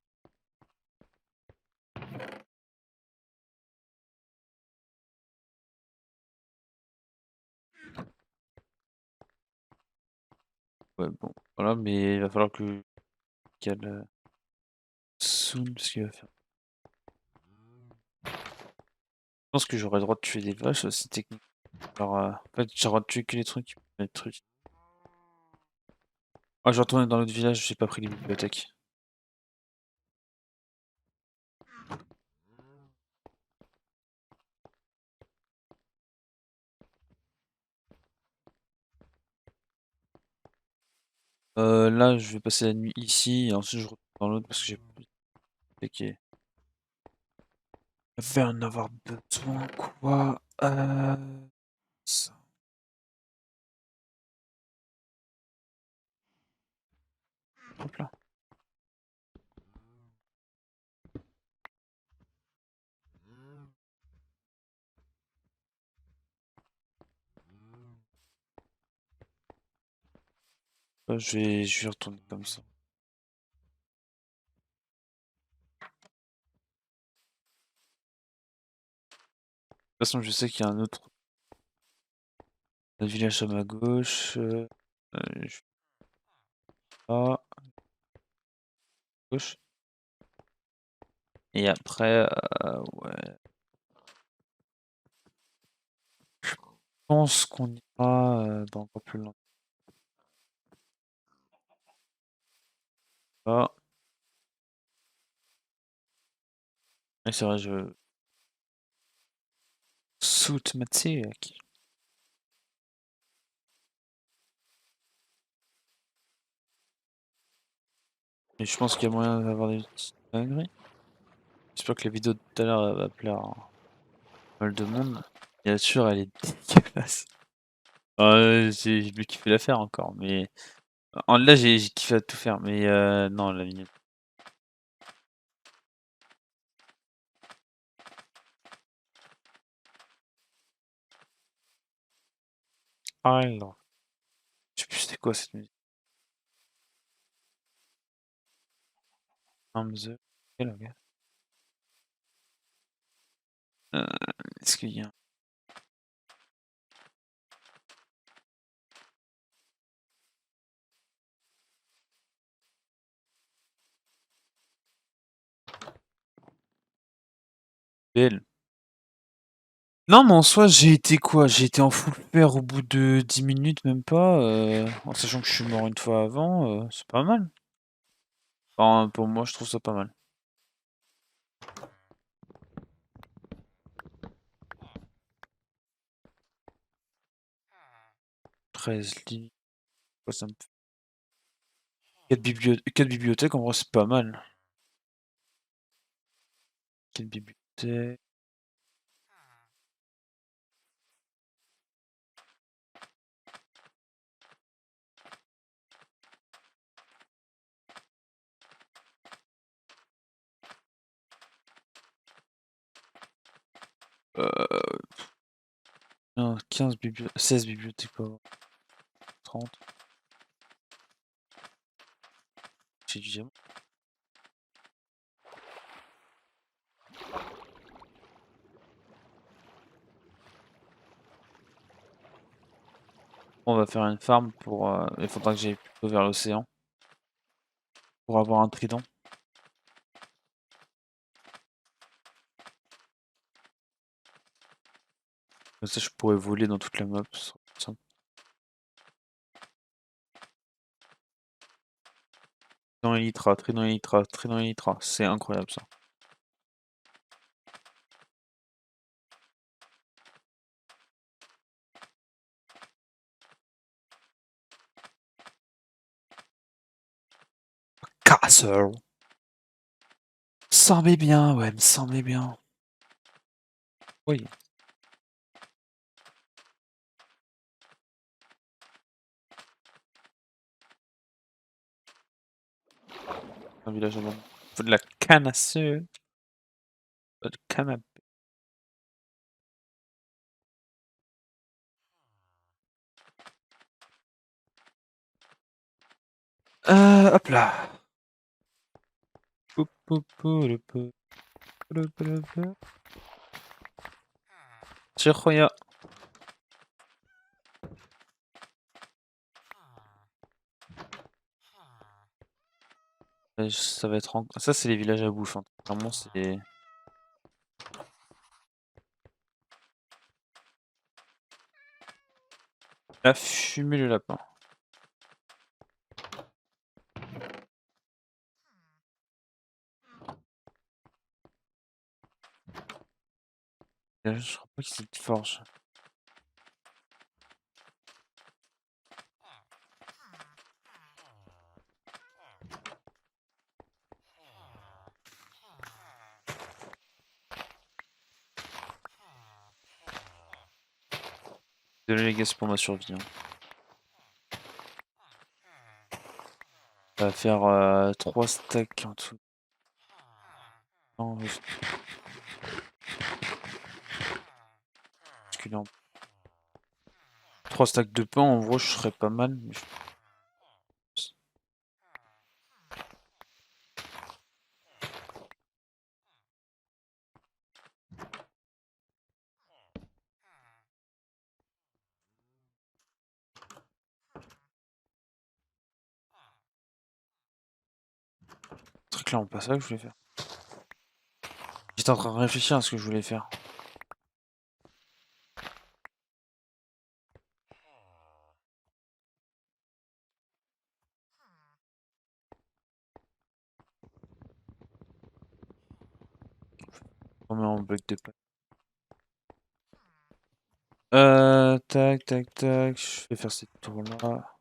A: Ouais, bon, voilà, mais il va falloir que je cale, soon, ce qu'il va faire. Je pense que j'aurais le droit de tuer des vaches aussi, techniquement. Alors, en fait, j'ai le droit de tuer que les trucs qui peuvent être trucs. Ah, je vais retourner dans l'autre village, j'ai pas pris les bibliothèques. Là, je vais passer la nuit ici, et ensuite je retourne dans l'autre parce que j'ai plus de bibliothèques. Je vais en avoir besoin, quoi? Ça. Hop là. Je vais retourner comme ça. De toute façon, je sais qu'il y a un autre village à ma gauche. Je vais à gauche. Et après, ouais. Je pense qu'on ira dans encore plus loin. Ah. Et c'est vrai, je. Suit Matsiak. Et je pense qu'il y a moyen d'avoir des petites dingueries. J'espère que la vidéo de tout à l'heure elle va plaire à pas mal de monde. Bien sûr, elle est dégueulasse. J'ai plus kiffé la faire encore, mais là j'ai kiffé à tout faire, mais non, la vignette. Alors, je sais plus c'était quoi cette musique. Hamza. Quel gars. Euh, Est-ce qu'il y a belle? Non, mais en soi, j'ai été quoi? J'ai été en full pair au bout de 10 minutes, même pas, en sachant que je suis mort une fois avant, c'est pas mal. Enfin, pour moi, je trouve ça pas mal. 13 lignes, quoi, ça me fait 4 bibliothèques, en vrai, c'est pas mal. 4 bibliothèques. Euh, non, 15 bibliothèques, 16 bibliothèques, pas vrai. 30. J'ai du diamant. On va faire une farm pour. Il faudra que j'aille plutôt vers l'océan pour avoir un trident. Comme ça, je pourrais voler dans toute la map. Ce serait plus simple. Dans Elytra, très dans Elytra, très dans Elytra. C'est incroyable ça. Castle. Me semblait bien, ouais, me semblait bien. Oui. Un village avant. Faut de la canne à sucre. Pas de canne à... Hop là. Pou, pou, pou, le pou, le pou. Chiroya. Ça va être... Ça, c'est les villages à bouffe. Hein. Clairement, c'est... La fumée le lapin. Je crois pas qu'il y ait de forge. Désolé les gars, c'est pour ma survie. Hein. Ça va faire 3 stacks en tout. Non, basculer en... 3 stacks de pain, en gros, je serais pas mal. Mais très clairement pas ça que je voulais faire. J'étais en train de réfléchir à ce que je voulais faire. On met en bloc de pain. Tac, tac, tac. Je vais faire cette tour-là.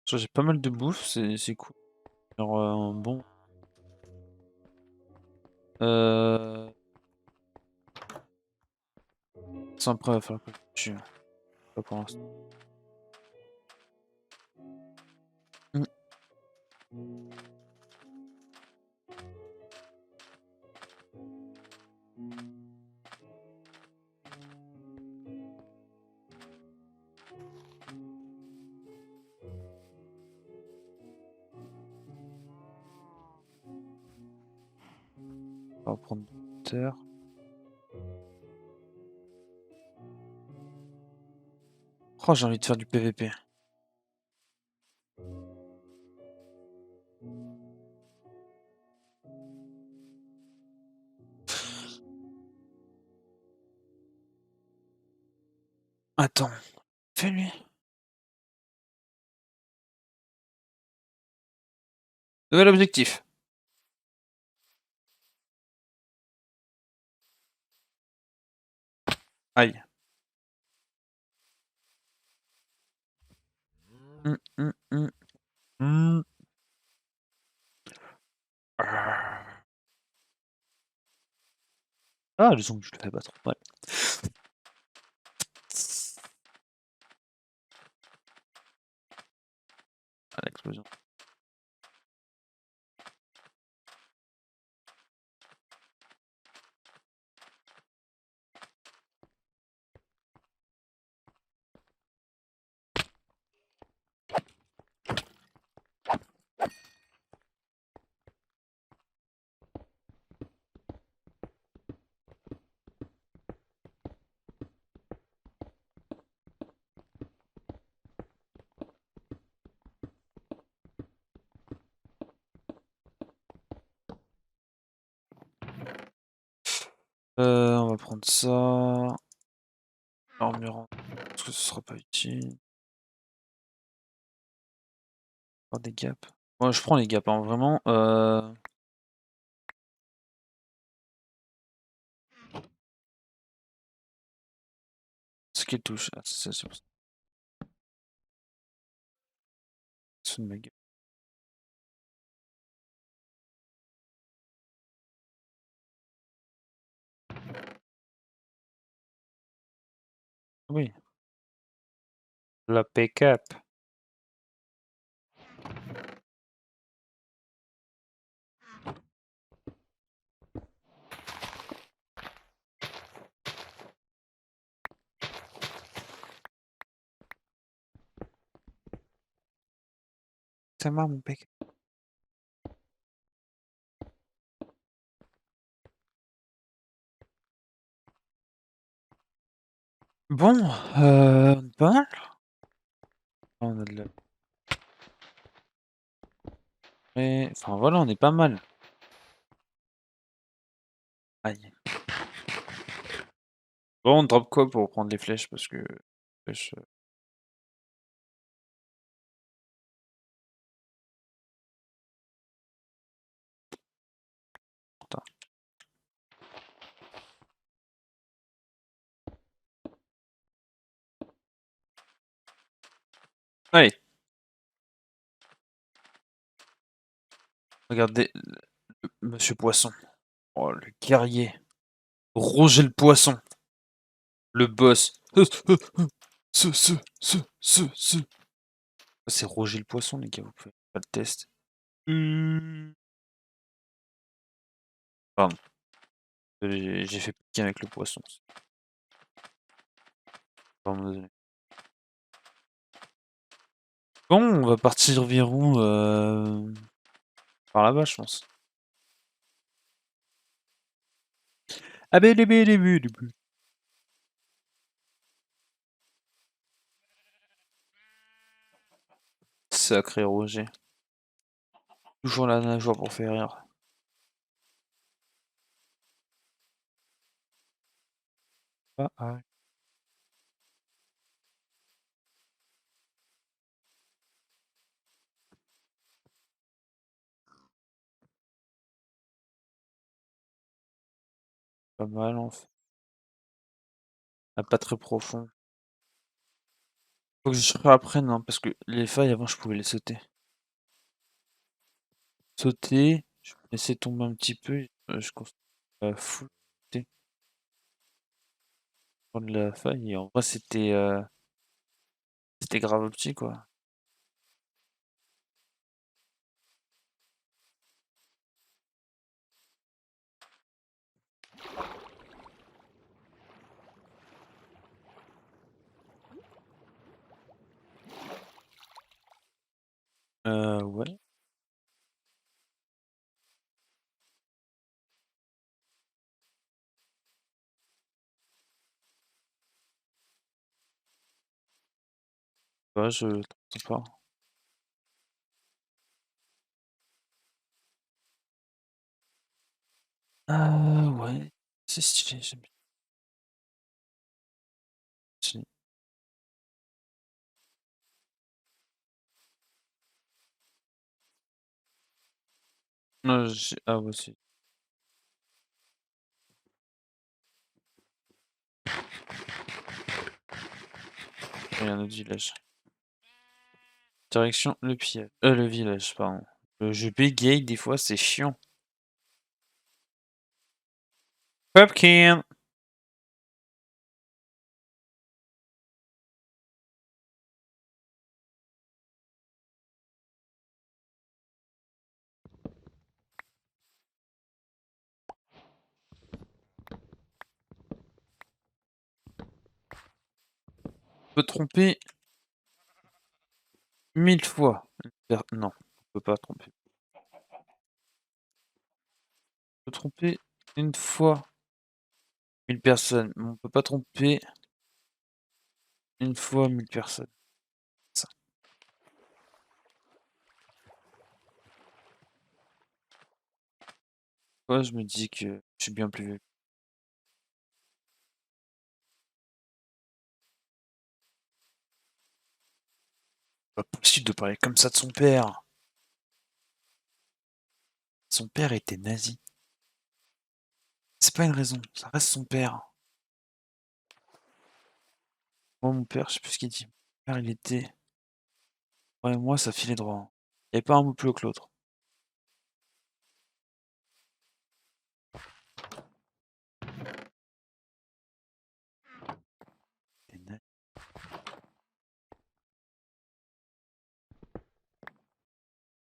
A: J'ai pas mal de bouffe, c'est cool. Alors, bon. Sans après, il va falloir que je tue. Pas pour l'instant. On va prendre de terre. Oh, j'ai envie de faire du PVP. Attends. Fais-lui. Nouvel objectif. Aïe. Hum, hum, hum. Hum. Ah, le son, je le fais pas trop mal. Ah, l'explosion. On va prendre ça. Armure en parce que ce sera pas utile. Avoir des gaps. Moi je prends les gaps, hein, vraiment. Skill touche. Ah, c'est pour ça. C'est une méga. Oui. La pick-up. C'est marrant mon pick. Bon, on est pas mal. Ah, on a de la... Enfin voilà, on est pas mal. Aïe. Bon, on drop quoi pour prendre les flèches parce que flèches, putain. Allez, regardez Monsieur Poisson. Oh le guerrier. Roger le Poisson. Le boss. Ce. C'est Roger le Poisson, les gars, vous pouvez pas le test. Pardon, j'ai fait piquer avec le poisson. Pardon, désolé. Bon, on va partir vers où par là-bas, je pense. Ah ben les buts. Sacré Roger. Toujours la nageoire pour faire rire. Ah, ah. Pas mal en fait. Ah, pas très profond. Faut que je réapprenne, hein, parce que les failles avant je pouvais les sauter. Sauter, je me laissais tomber un petit peu, je construis full sauter prendre la faille et en vrai c'était grave opti quoi. Ouais. Ouais, je sais pas. Ouais, c'est stylé, j'aime bien. Stylé. Non, ah ouais, si. Il y a un autre village. Direction le pied. Le village, pardon. Je bégaye des fois, c'est chiant. Pumpkin! On peut tromper 1000 fois. Non, on peut pas tromper. On peut tromper une fois 1000 personnes, mais on peut pas tromper une fois 1000 personnes. Ça. Ouais, je me dis que je suis bien plus vieux. Pas possible de parler comme ça de son père. Son père était nazi. C'est pas une raison, ça reste son père. Moi, mon père, je sais plus ce qu'il dit. Mon père, il était... Ouais, moi, ça filait droit. Il n'y avait pas un mot plus haut que l'autre.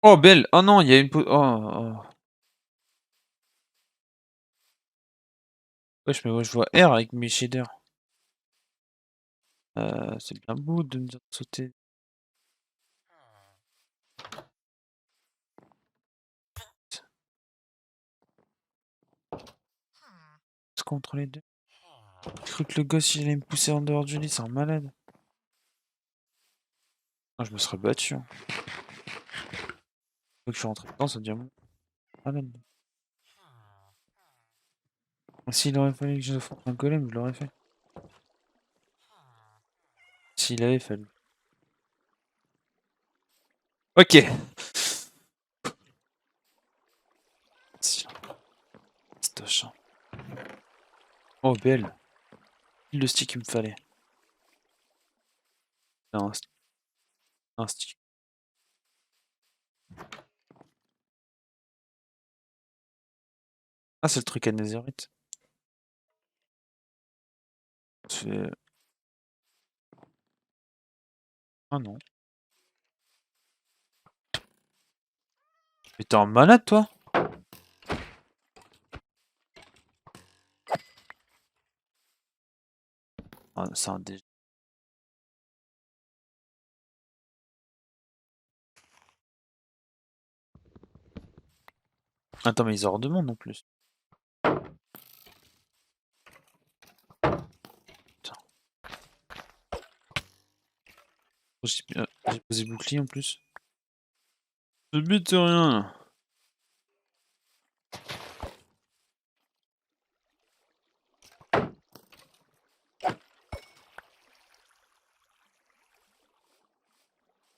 A: Oh, belle! Oh non, il y a une... Oh, oh. Wesh, mais moi, je vois R avec mes shaders. C'est bien beau de me dire de sauter. C'est contre les deux. J'ai cru que le gosse, il allait me pousser en dehors du lit, c'est un malade. Ah, je me serais battu. Hein. Faut que je suis rentré dedans, ça devient bon. Malade. S'il aurait fallu que je fasse un golem, je l'aurais fait. S'il avait fallu. Ok. Stoche. Oh, belle. Le stick qu'il me fallait. Non, un stick. Ah, c'est le truc à Netherite. C'est... Ah non. Mais t'es un malade, toi? Ah, c'est un dé. Attends, mais ils ont hors de monde en plus. Tiens. J'ai posé bouclier en plus. Je bute rien là.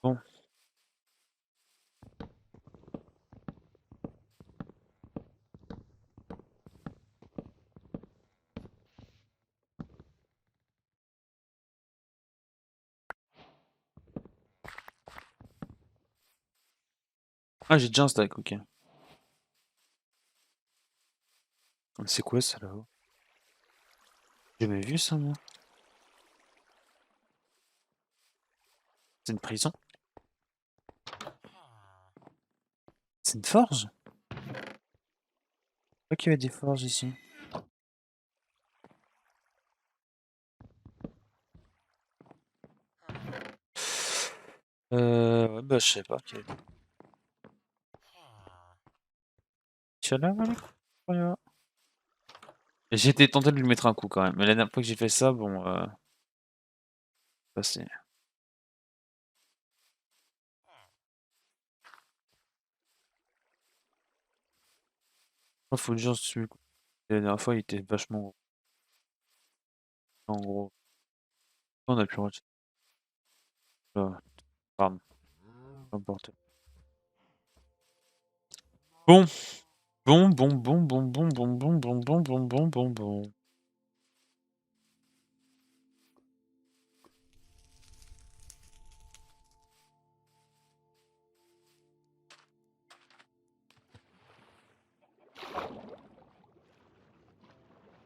A: Bon. Ah, j'ai déjà un stack, ok. C'est quoi ça là-haut? J'ai jamais vu ça, moi. C'est une prison? C'est une forge? Pas qu'il y avait des forges ici. Ouais, bah je sais pas. Tiens là, voilà. Voilà. J'étais tenté de lui mettre un coup quand même. Mais la dernière fois que j'ai fait ça, bon, passé. Oh, faut dire, la dernière fois, il était vachement gros. En gros. On a pu retirer. Pardon. N'importe. Bon. Bon, bon, bon, bon, bon, bon, bon, bon, bon, bon, bon, bon, bon.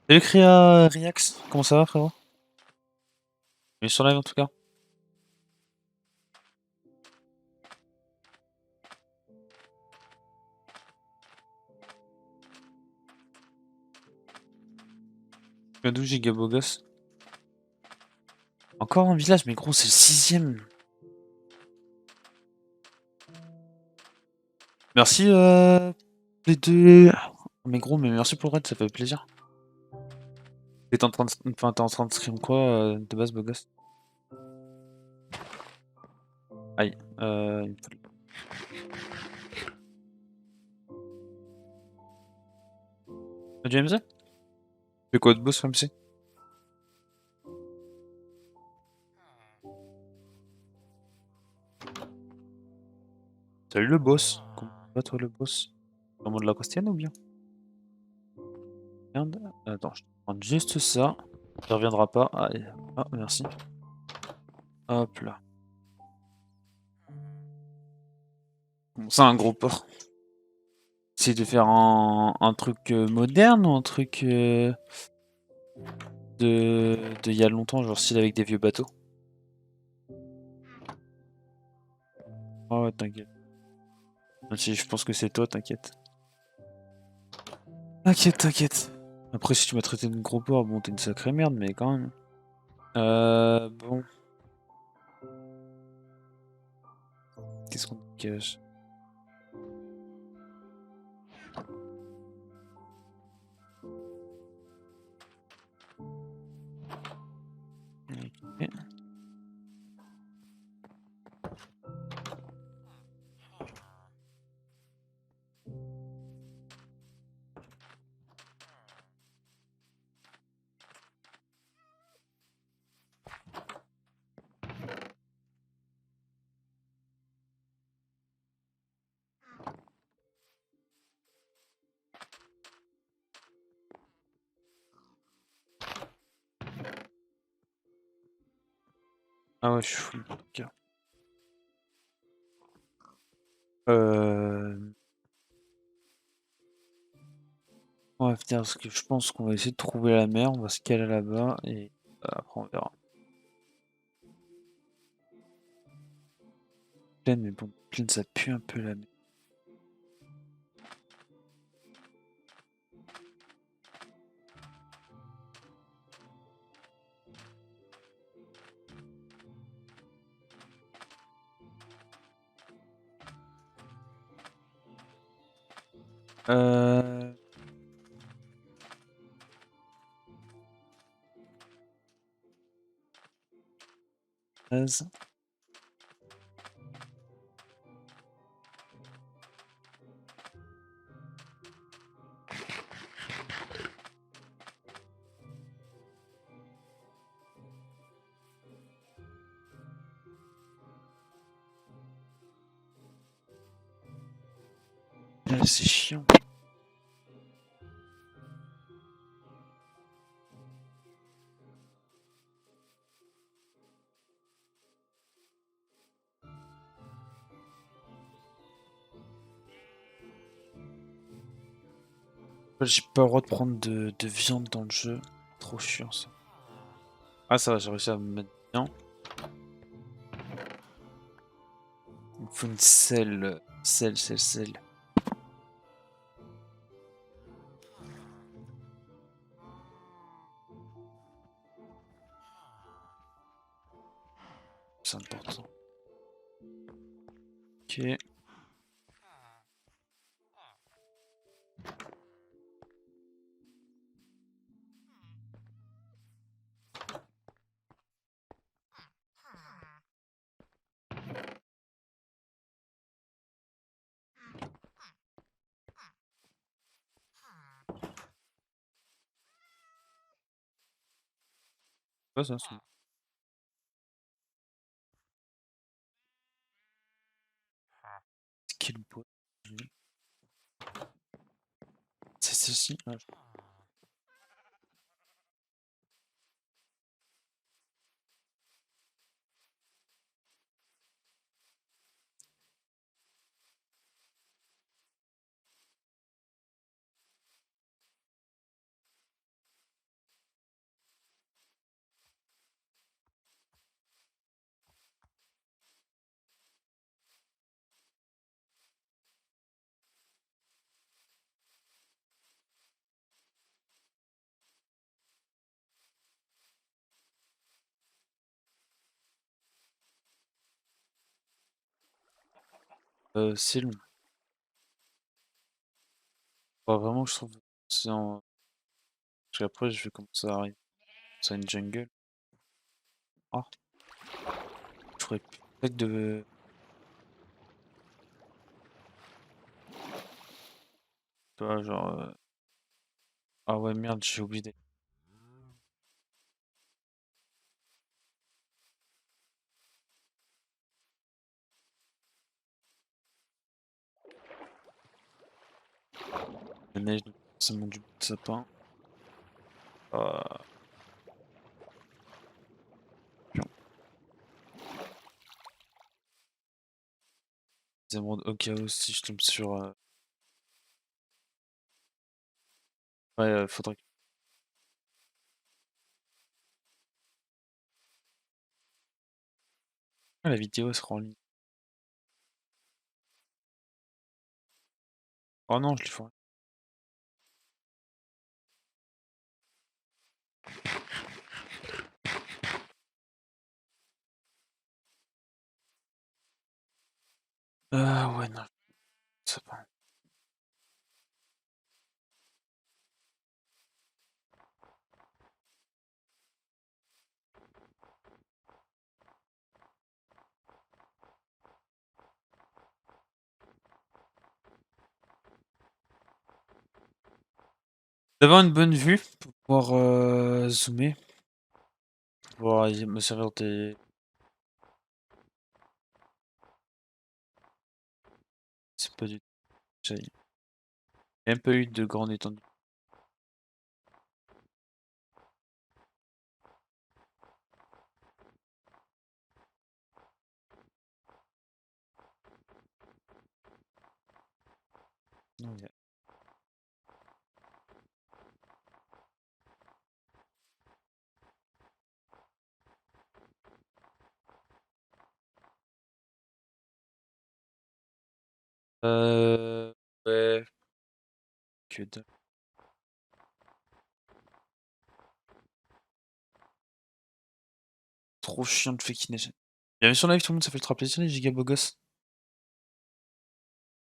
A: Salut Cria Riax, comment ça va frérot? Bienvenue sur live en tout cas. Tu viens d'où Giga beau gosse? Encore un village, mais gros c'est le 6ème. Merci les deux. Mais gros, mais merci pour le raid, ça fait plaisir. T'es en train de... Enfin, t'es en train de stream quoi de base beau gosse? Aïe, il me faut... T'as du MC? Tu fais quoi de beau sur MC? Salut le boss. Comment va toi le boss? Vraiment de la Costienne ou bien? Merde. Attends, je te prends juste ça. Ça reviendra pas. Allez. Ah, merci. Hop là. Bon, ça un gros porc. C'est de faire un truc moderne ou un truc de il y a longtemps, genre style avec des vieux bateaux? Ah ouais, t'inquiète. Même si je pense que c'est toi, t'inquiète. T'inquiète, t'inquiète. Après, si tu m'as traité de gros porc, bon, t'es une sacrée merde, mais quand même. Bon. Qu'est-ce qu'on cache? Ok. Ah ouais, je suis full. Ok. Euh... On va faire ce que je pense qu'on va essayer de trouver la mer, on va se caler là-bas et après on verra. Plaine, mais bon, plaine ça pue un peu la mer. Euh... 13. C'est chiant. J'ai pas le droit de prendre de viande dans le jeu. Trop chiant ça. Ah ça va, j'ai réussi à me mettre bien. Il me faut une selle. Selle. C'est important. Ok. Ouais, ça, c'est skill point. C'est ceci. Ah, c'est long. Pas vraiment, je trouve. C'est en... Parce qu'après, je vais commencer à arriver. C'est une jungle. Ah, je ferais peut-être de. Tu vois, genre. Ah ouais, merde, j'ai oublié. La neige, donc forcément du bout de sapin. Euh, Des émeraudes au cas où si je tombe sur. Ouais, faudrait que. Ah, la vidéo sera en ligne. Oh non, je l'ai fait. Ah ouais, non, sapin. D'avoir une bonne vue pour pouvoir zoomer, pour pouvoir me servir des. C'est pas du tout. J'ai même pas eu de grande étendue. Non, Ouais, que dalle. Trop chiant de fake neige. Bienvenue sur live, tout le monde, ça fait ultra plaisir les giga beaux gosses.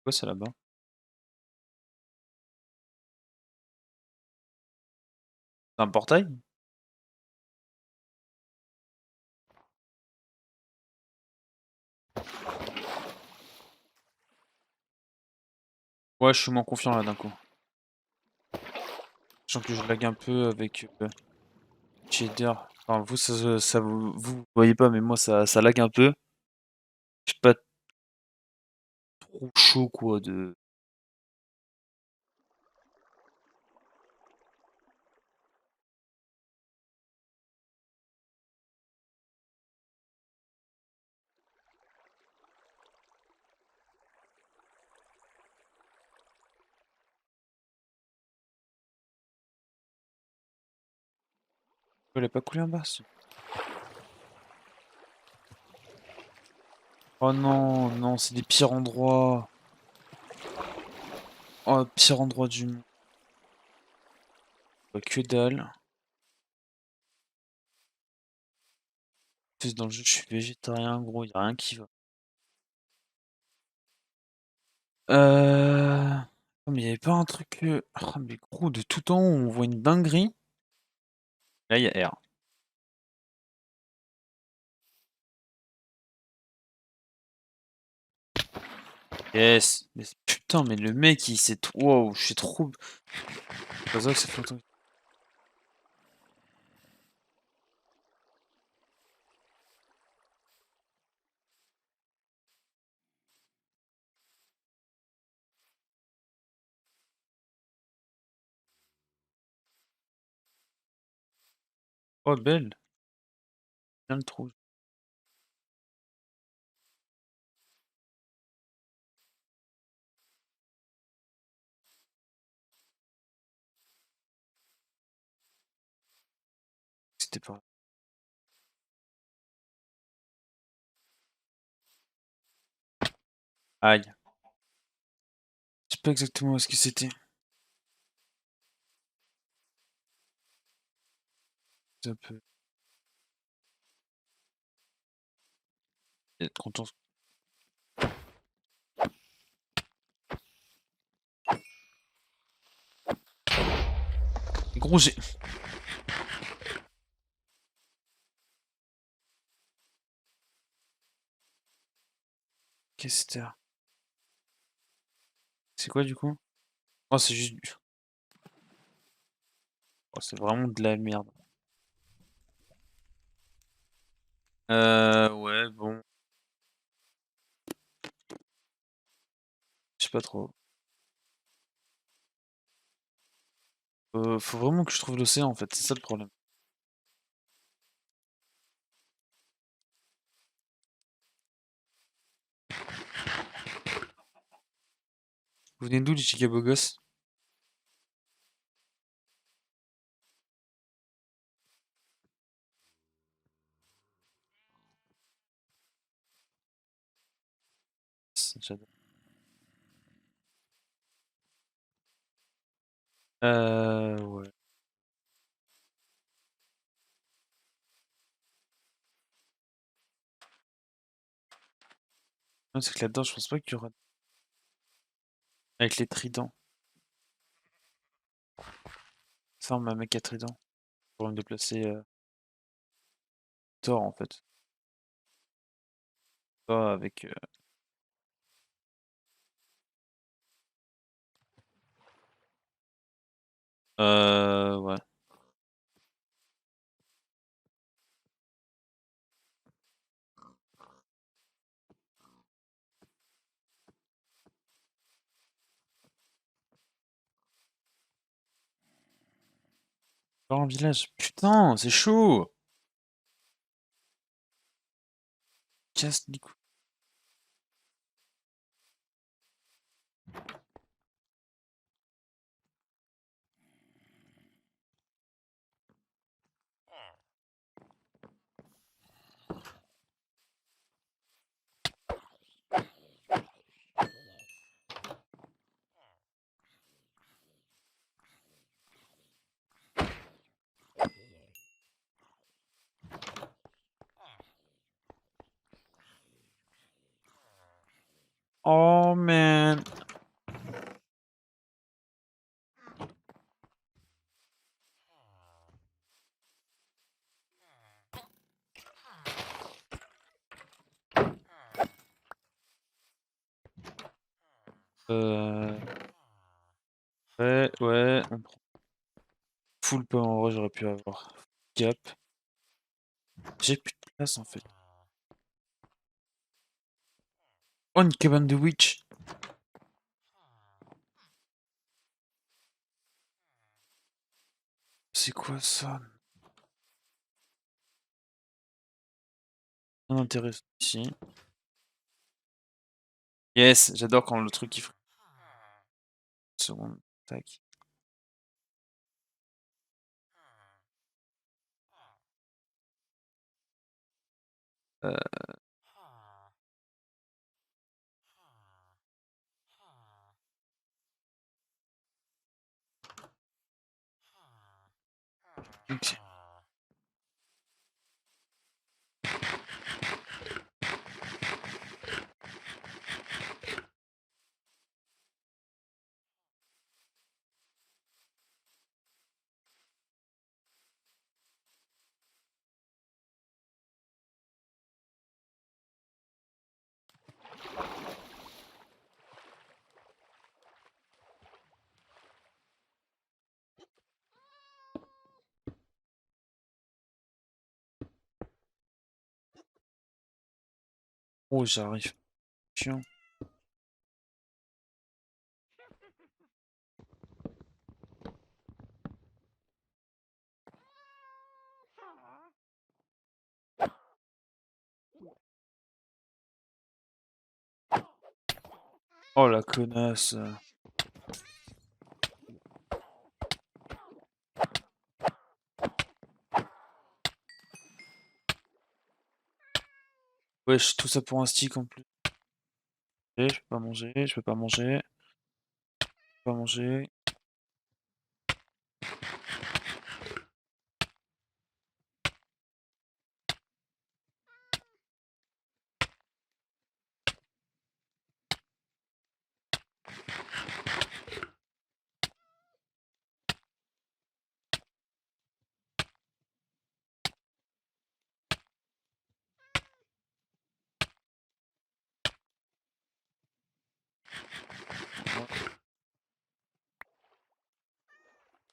A: Quoi, c'est là-bas? C'est un portail? Ouais, je suis moins confiant là d'un coup. Sachant que je lag un peu avec shader. Enfin, vous, ça vous voyez pas, mais moi, ça lag un peu. Je suis pas trop chaud, quoi, de. Elle a pas coulé en bas, Oh non, non, c'est des pires endroits. Oh, pire endroit du monde. Bah, que dalle. Dans le jeu, je suis végétarien, gros, y a rien qui va. Oh, mais y avait pas un truc. Oh, mais gros, de tout temps, on voit une dinguerie. Là, y a R. Yes. Mais putain, mais le mec, il s'est. Wow, je suis trop. C'est ça que ça fait longtemps. Oh, belle. Bien le trou. C'était pas. Aïe. Je sais pas exactement où est-ce que c'était. C'est un peu. Être content. Gros, j'ai. Qu'est-ce que c'était là? C'est quoi du coup? Oh, c'est juste. Oh, c'est vraiment de la merde. Ouais, bon. Je sais pas trop. Faut vraiment que je trouve l'océan, en fait, c'est ça le problème. Vous venez d'où les Chicago Ghosts? J'adore. Ouais. Non, c'est que là-dedans, je pense pas qu'il y aura avec les tridents. Ça, on m'a mec à trident pour me déplacer, Thor, en fait. Pas avec, ouais. Pas un village. Putain, c'est chaud! Casse les couilles. Oh man! Euh... Ouais, ouais, on prend full pas en vrai, j'aurais pu avoir. Gap. J'ai plus de place en fait. Oh, une cabane de witch! C'est quoi ça? Non intéressant ici. Yes, j'adore quand le truc il fait. Seconde, tac. Euh, ok. Oh, j'arrive. Chiant. Oh la connasse. Wesh, tout ça pour un stick en plus. Je peux pas manger, je peux pas manger, je peux pas manger.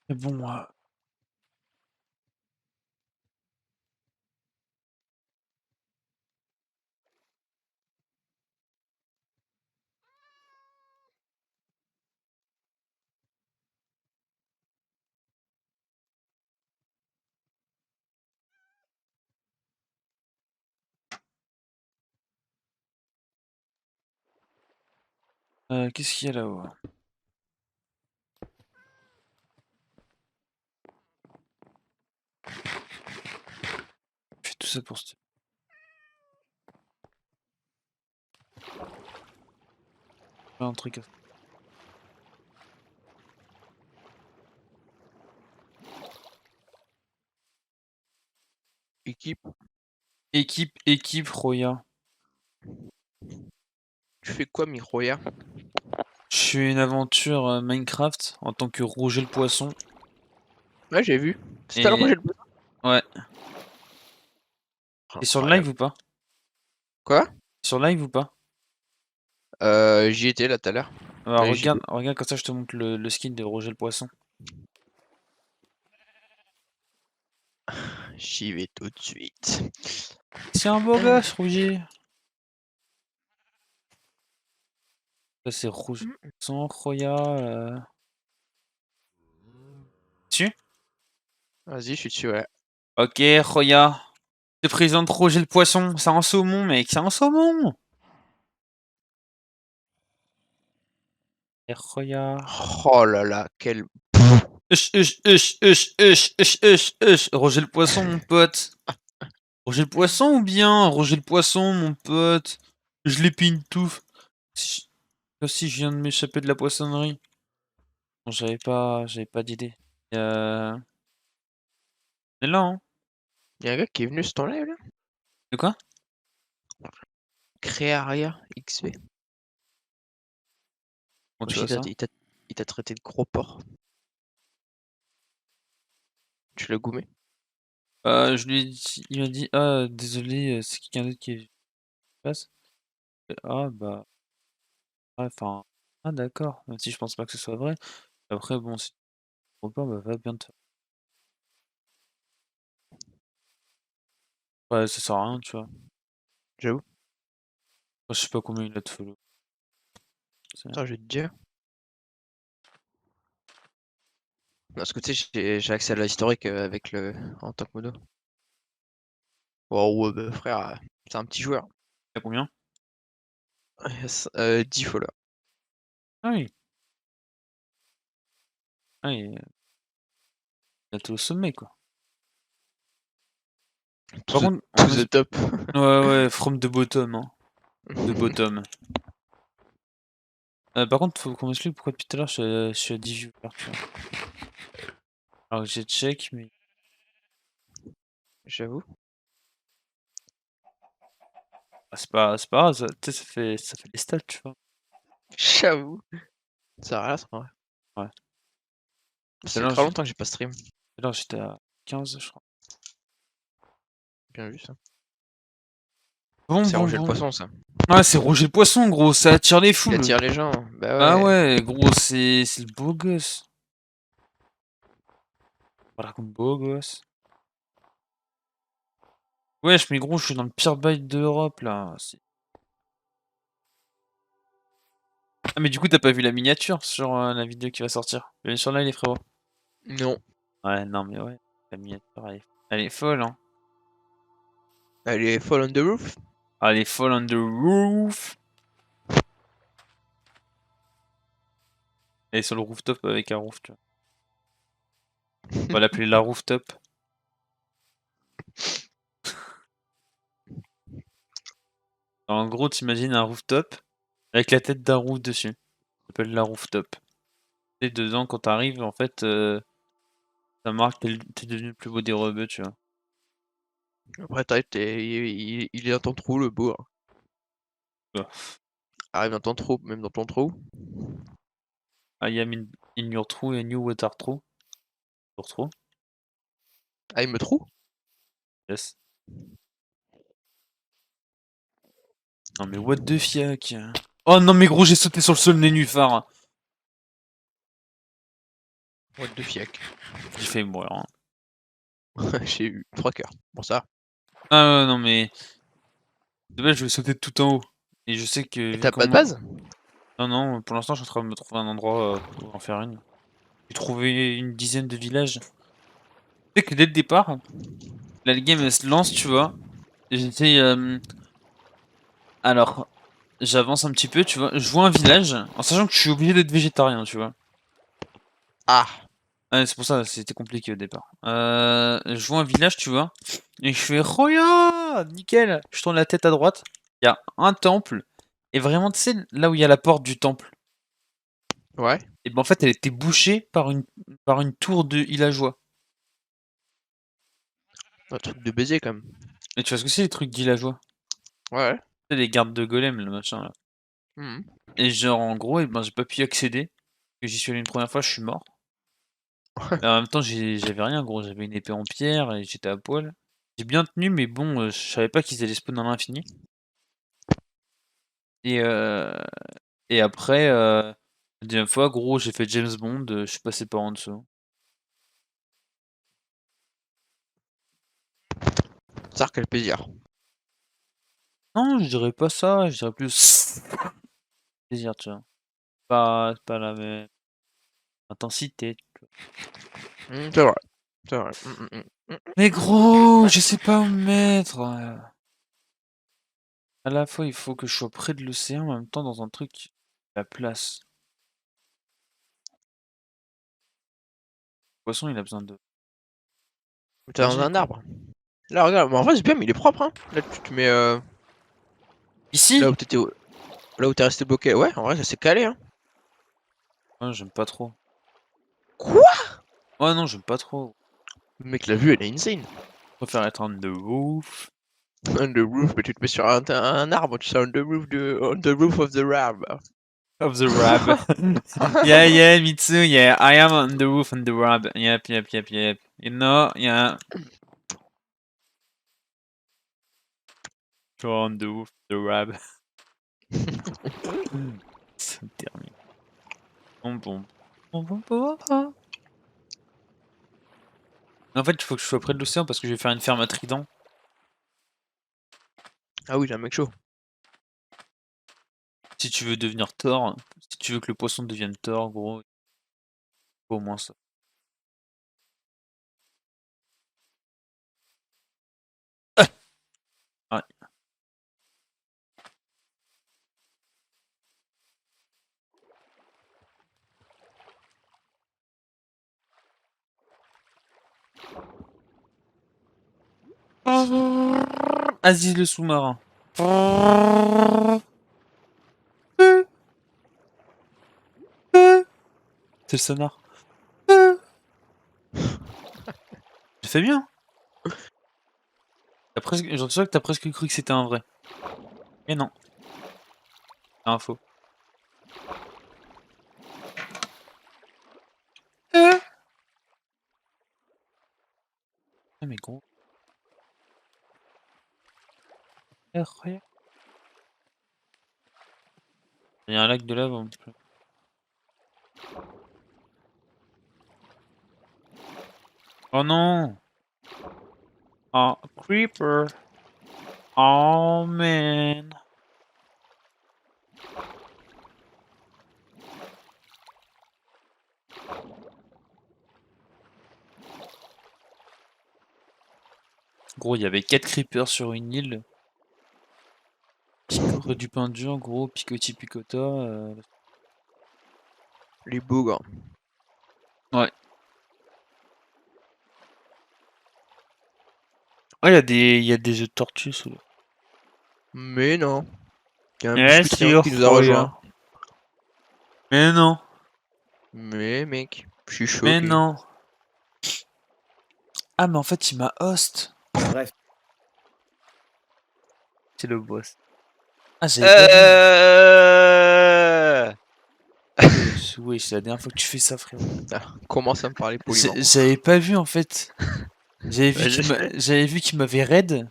A: Mais bon, moi. Qu'est-ce qu'il y a là-haut? Je fais tout ça pour ce... un truc à...
B: Équipe.
A: Équipe Roya.
B: Tu fais quoi, Miroya?
A: Je fais une aventure Minecraft en tant que Roger le Poisson.
B: Ouais, j'ai vu. C'était le
A: Et...
B: Roger le Poisson.
A: ouais. Et sur le live
B: Incroyable.
A: ou pas?
B: Quoi?
A: Sur live ou pas?
B: J'y étais là tout à l'heure.
A: Alors,
B: J'y
A: regarde, regarde comme ça je te montre le skin de Roger le Poisson.
B: vais tout de suite.
A: C'est un beau gosse, Roger. Ça c'est Rouge. Son Roya. Tu?
B: Vas-y, je suis dessus, ouais.
A: Ok, Roya. Je te présente Roger le Poisson. C'est un saumon, mec. C'est un saumon. Et Roya.
B: Oh là là, quel...
A: Roger le Poisson, mon pote. Roger le Poisson ou bien Roger le Poisson, mon pote. Je l'épine tout. Comme si je viens de m'échapper de la poissonnerie. Bon, j'avais pas d'idée. On est là, hein.
B: Y'a un gars qui est venu sur ton live là?
A: De quoi?
B: Créaria XV.
A: Comment tu
B: Wesh,
A: vois ça?
B: il t'a traité de gros porc. Tu l'as goumé?
A: Je lui ai dit, il m'a dit, ah, désolé, c'est quelqu'un d'autre qui passe. Ah, bah, ouais, enfin, ah, d'accord. Même si je pense pas que ce soit vrai. Après, bon, si tu comprends pas, bah, va bien te faire. Ouais, ça sert à rien, tu vois.
B: J'avoue.
A: Moi, je sais pas combien il a de follow.
B: Attends, je vais te dire. Parce que tu sais, j'ai accès à l'historique avec le... en tant que modo. Oh ouais, bah frère, c'est un petit joueur.
A: T'as combien?
B: 10 followers.
A: Ah oui. Ah, il était au sommet, quoi. Par
B: To,
A: contre,
B: to the top.
A: ouais, ouais, from the bottom, hein. The bottom. Par contre, faut qu'on m'explique pourquoi depuis tout à l'heure je suis à 10 viewers, tu vois. Alors que j'ai check, mais...
B: J'avoue.
A: ah, c'est pas grave, tu sais, ça fait des stats, tu vois.
B: J'avoue. Ça a rien, ça vrai.
A: Ouais.
B: Ça
A: Tout à
B: fait
A: l'heure,
B: très longtemps que j'ai pas stream.
A: j'étais à 15, je crois.
B: Bien vu ça.
A: Bon,
B: C'est
A: bon,
B: Roger le
A: bon.
B: Poisson ça.
A: Ouais, c'est Roger le Poisson, gros, ça attire les
B: Il
A: foules.
B: attire les gens. Bah
A: Ah
B: ouais.
A: ouais, gros, c'est le beau gosse. Voilà, comme beau gosse. Wesh, mais gros, je suis dans le pire bail d'Europe, là. Ah, mais du coup, t'as pas vu la miniature sur la vidéo qui va sortir? Bienvenue sur là, les frérots.
B: Non.
A: Ouais, non, mais ouais, la miniature, elle est folle, hein.
B: Elle est Fall on the Roof.
A: Elle est folle on the roof. Elle est sur le rooftop avec un roof, tu vois. On va l'appeler la rooftop. En gros, t'imagines un rooftop avec la tête d'un roof dessus. Ça s'appelle la rooftop. Et dedans, quand t'arrives, en fait, ça marque que t'es devenu le plus beau des rebeux, tu vois.
B: Après, t'arrives, il est dans ton trou, le beau. Hein.
A: Ouais.
B: Arrive dans ton trou, même dans ton trou.
A: I am in your true and you water true. Your true.
B: Ah, il me trou?
A: Yes. Non mais what the fiac. Oh non mais gros, j'ai sauté sur le sol nénuphar.
B: What the fiac.
A: J'ai failli mourir, hein.
B: J'ai eu 3 cœurs. Bon, ça.
A: Ah ouais, non mais... de base, je vais sauter tout en haut. Et je sais que
B: Et
A: vu
B: t'as pas de
A: comment...
B: base?
A: Non, non, pour l'instant, je suis en train de me trouver un endroit pour en faire une. J'ai trouvé une dizaine de villages. Tu sais que dès le départ, là, le game elle se lance, tu vois. J'étais... alors, j'avance un petit peu, tu vois. Je vois un village, en sachant que je suis obligé d'être végétarien, tu vois.
B: Ah!
A: Ouais, c'est pour ça, c'était compliqué au départ. Je vois un village, tu vois, et je fais Roya! Nickel! Je tourne la tête à droite, il y a un temple, et vraiment, tu sais, là où il y a la porte du temple,
B: Ouais?
A: et ben en fait, elle était bouchée par une tour de villageois.
B: Un truc de baiser quand même.
A: Et tu vois ce que c'est les trucs de villageois?
B: Ouais.
A: C'est les gardes de golem, le machin là.
B: Mmh.
A: Et genre, en gros, et ben j'ai pas pu y accéder, que j'y suis allé une première fois, je suis mort. Et en même temps, j'avais rien, gros, j'avais une épée en pierre et j'étais à poil. J'ai bien tenu, mais bon, je savais pas qu'ils allaient spawn à l'infini. Et, euh, et après, la deuxième fois, gros, j'ai fait James Bond, je suis passé par en dessous.
B: Ça, quel plaisir.
A: Non, je dirais pas ça, je dirais plus plaisir, tu vois. Pas la même intensité.
B: C'est vrai. C'est vrai.
A: Mais gros, je sais pas où me mettre. À la fois, il faut que je sois près de l'océan, en même temps, dans un truc, la place. Le poisson, il a besoin de
B: T'es dans
A: nager,
B: un
A: quoi.
B: arbre. Là, regarde, mais en vrai, c'est bien, mais il est propre, hein. Là, tu te mets là
A: Ici?
B: où t'étais, là où t'es resté bloqué. Ouais, en vrai, ça s'est calé, hein.
A: Ouais, j'aime pas trop.
B: Quoi?
A: Ouais, non, j'aime pas trop.
B: Mec, la vue, elle est insane.
A: Je préfère être on the roof.
B: On the roof, mais tu te mets sur un arbre, tu sais, on the roof of the rab.
A: Of the rab. Yeah, yeah, me too, yeah. I am on the roof on the rab. Yep, yep, yep, yep. You know, yeah. You're on the roof of the rab. Ça me termine. Bon, bon. Bon, bon, bon, bon. En fait, il faut que je sois près de l'océan parce que je vais faire une ferme à trident.
B: Ah oui, j'ai un mec chaud.
A: Si tu veux devenir Thor, si tu veux que le poisson devienne Thor, gros, il faut au moins ça. Ouais. Aziz le sous-marin. C'est le sonar. J'ai fait bien. J'en suis sûr que t'as presque cru que c'était un vrai. Mais non, c'est un faux. Ah mais gros, incroyable. Il y a un lac de lave en plus. Oh non! Oh, creeper! Oh man! Gros, il y avait 4 creepers sur une île. Picore du pain dur, gros, picoti picota.
B: Les bougres.
A: Ouais. Ouais, il y a des œufs de tortue sous l'eau.
B: Mais non. Il y a un
A: Eh
B: biscuit
A: si,
B: triangle qui nous a rejoint.
A: regarde. Mais non,
B: Mais mec, je suis
A: mais
B: choqué.
A: non. Ah mais en fait, il m'a host.
C: Bref.
A: C'est le boss. Ah, j'avais pas vu. Oui, c'est la dernière fois que tu fais ça, frérot.
B: Ah, commence à me parler poliment.
A: J'avais pas vu en fait.
B: Vas-y.
A: J'avais vu qu'il m'avait raid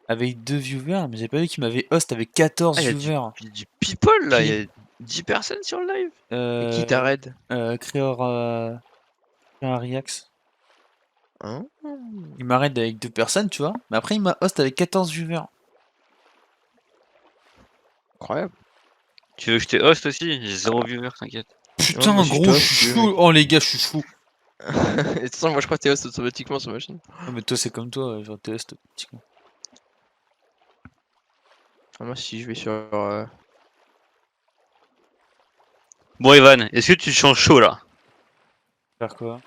A: avec 2 viewers, mais j'avais pas vu qu'il m'avait host avec 14
B: Ah,
A: viewers.
B: y a du people là, il
A: Qui?
B: y a 10 personnes sur le live. Et qui t'a raid?
A: Créor, Reax.
B: Hein?
A: Il m'a raid avec 2 personnes, tu vois. Mais après, il m'a host avec 14 viewers.
B: Incroyable.
D: Tu veux que je te host aussi? J'ai 0 viewer, t'inquiète.
B: Ouais, moi
A: Putain,
B: aussi je
A: gros,
B: te
A: je
B: host si
A: suis
B: tu veux,
A: fou.
B: mec.
A: Oh, les gars, je suis fou.
B: Et de toute façon, moi je crois que t'es host automatiquement sur ma chaîne.
A: Ah, mais toi, c'est comme toi, genre, t'es host, petit con.
B: Ah, moi si je vais sur
D: Bon, Evan, est-ce que tu te sens chaud là?
A: Faire quoi?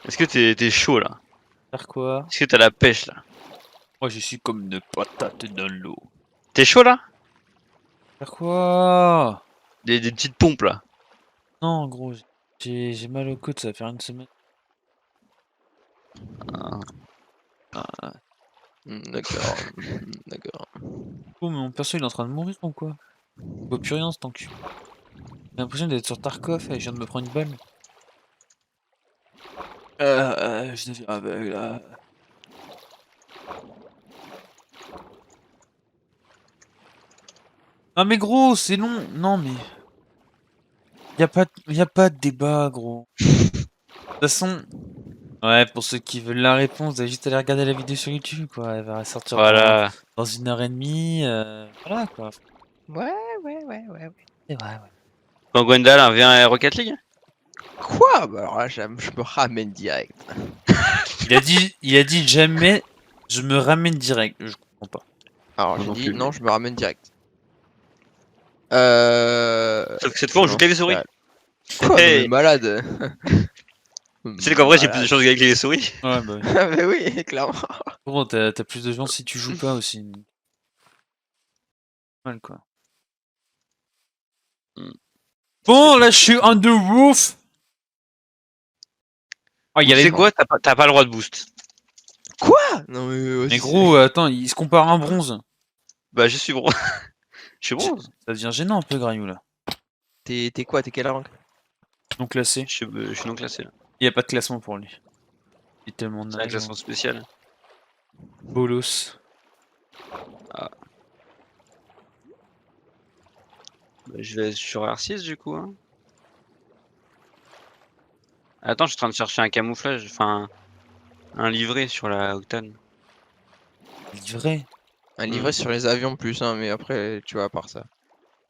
D: Est-ce que t'es chaud là?
A: Faire quoi?
D: Est-ce que t'as la pêche là?
A: Moi, je suis comme une patate dans l'eau.
D: T'es chaud là?
A: Faire quoi?
D: Des petites pompes là.
A: Non, gros, j'ai mal au coude, ça va faire une semaine.
B: D'accord. D'accord.
A: Oh, mais mon perso, il est en train de mourir ou quoi? Je vois plus rien, ce temps que... J'ai l'impression d'être sur Tarkov et je viens de me prendre une balle. Je deviens aveugle là. Ah mais gros, c'est long. Non mais... y a pas de débat, gros. De toute façon... Ouais, pour ceux qui veulent la réponse, vous avez juste aller regarder la vidéo sur YouTube, quoi. Elle va sortir
D: Voilà.
A: dans 1 h 30. Voilà, quoi.
B: Ouais.
A: C'est vrai, ouais.
D: Quand Gwendal vient à Rocket League?
B: Quoi? Bah alors là, je me ramène direct.
A: Il a dit jamais je me ramène direct. Je comprends pas.
B: Alors
D: Moi
B: j'ai
D: non
B: dit
D: plus.
B: non, je me ramène direct.
D: Sauf que cette fois, on joue clavier souris.
B: Quoi? Non mais
D: Hey.
B: malade.
D: Tu sais qu'en vrai, j'ai plus de chance de gagner avec les souris.
A: Ouais, bah oui.
B: Ah bah oui, clairement.
A: Gros, t'as plus de chance si tu joues pas aussi. Mal, quoi.
D: Hmm.
A: Bon, là, je suis on the roof. Oh, il y
D: Tu
A: avait...
D: sais quoi? T'as pas le droit de boost.
B: Quoi? Non mais
A: Mais gros, attends, il se compare à un bronze.
D: Bah, je suis bronze. Je suis bronze.
A: Ça devient gênant un peu, Grayou, là.
B: T'es quoi? T'es quelle rank?
A: Non classé.
D: Je suis non classé là.
A: Il y a pas de classement pour lui. Il est tellement
D: C'est un
A: naze.
D: classement spécial.
A: Bolos.
D: Bah, je vais sur R6 du coup. Hein. Attends, je suis en train de chercher un camouflage, enfin un livret sur la Octane.
A: Livré.
B: Un livret sur les avions plus, hein, mais après, tu vois, à part ça.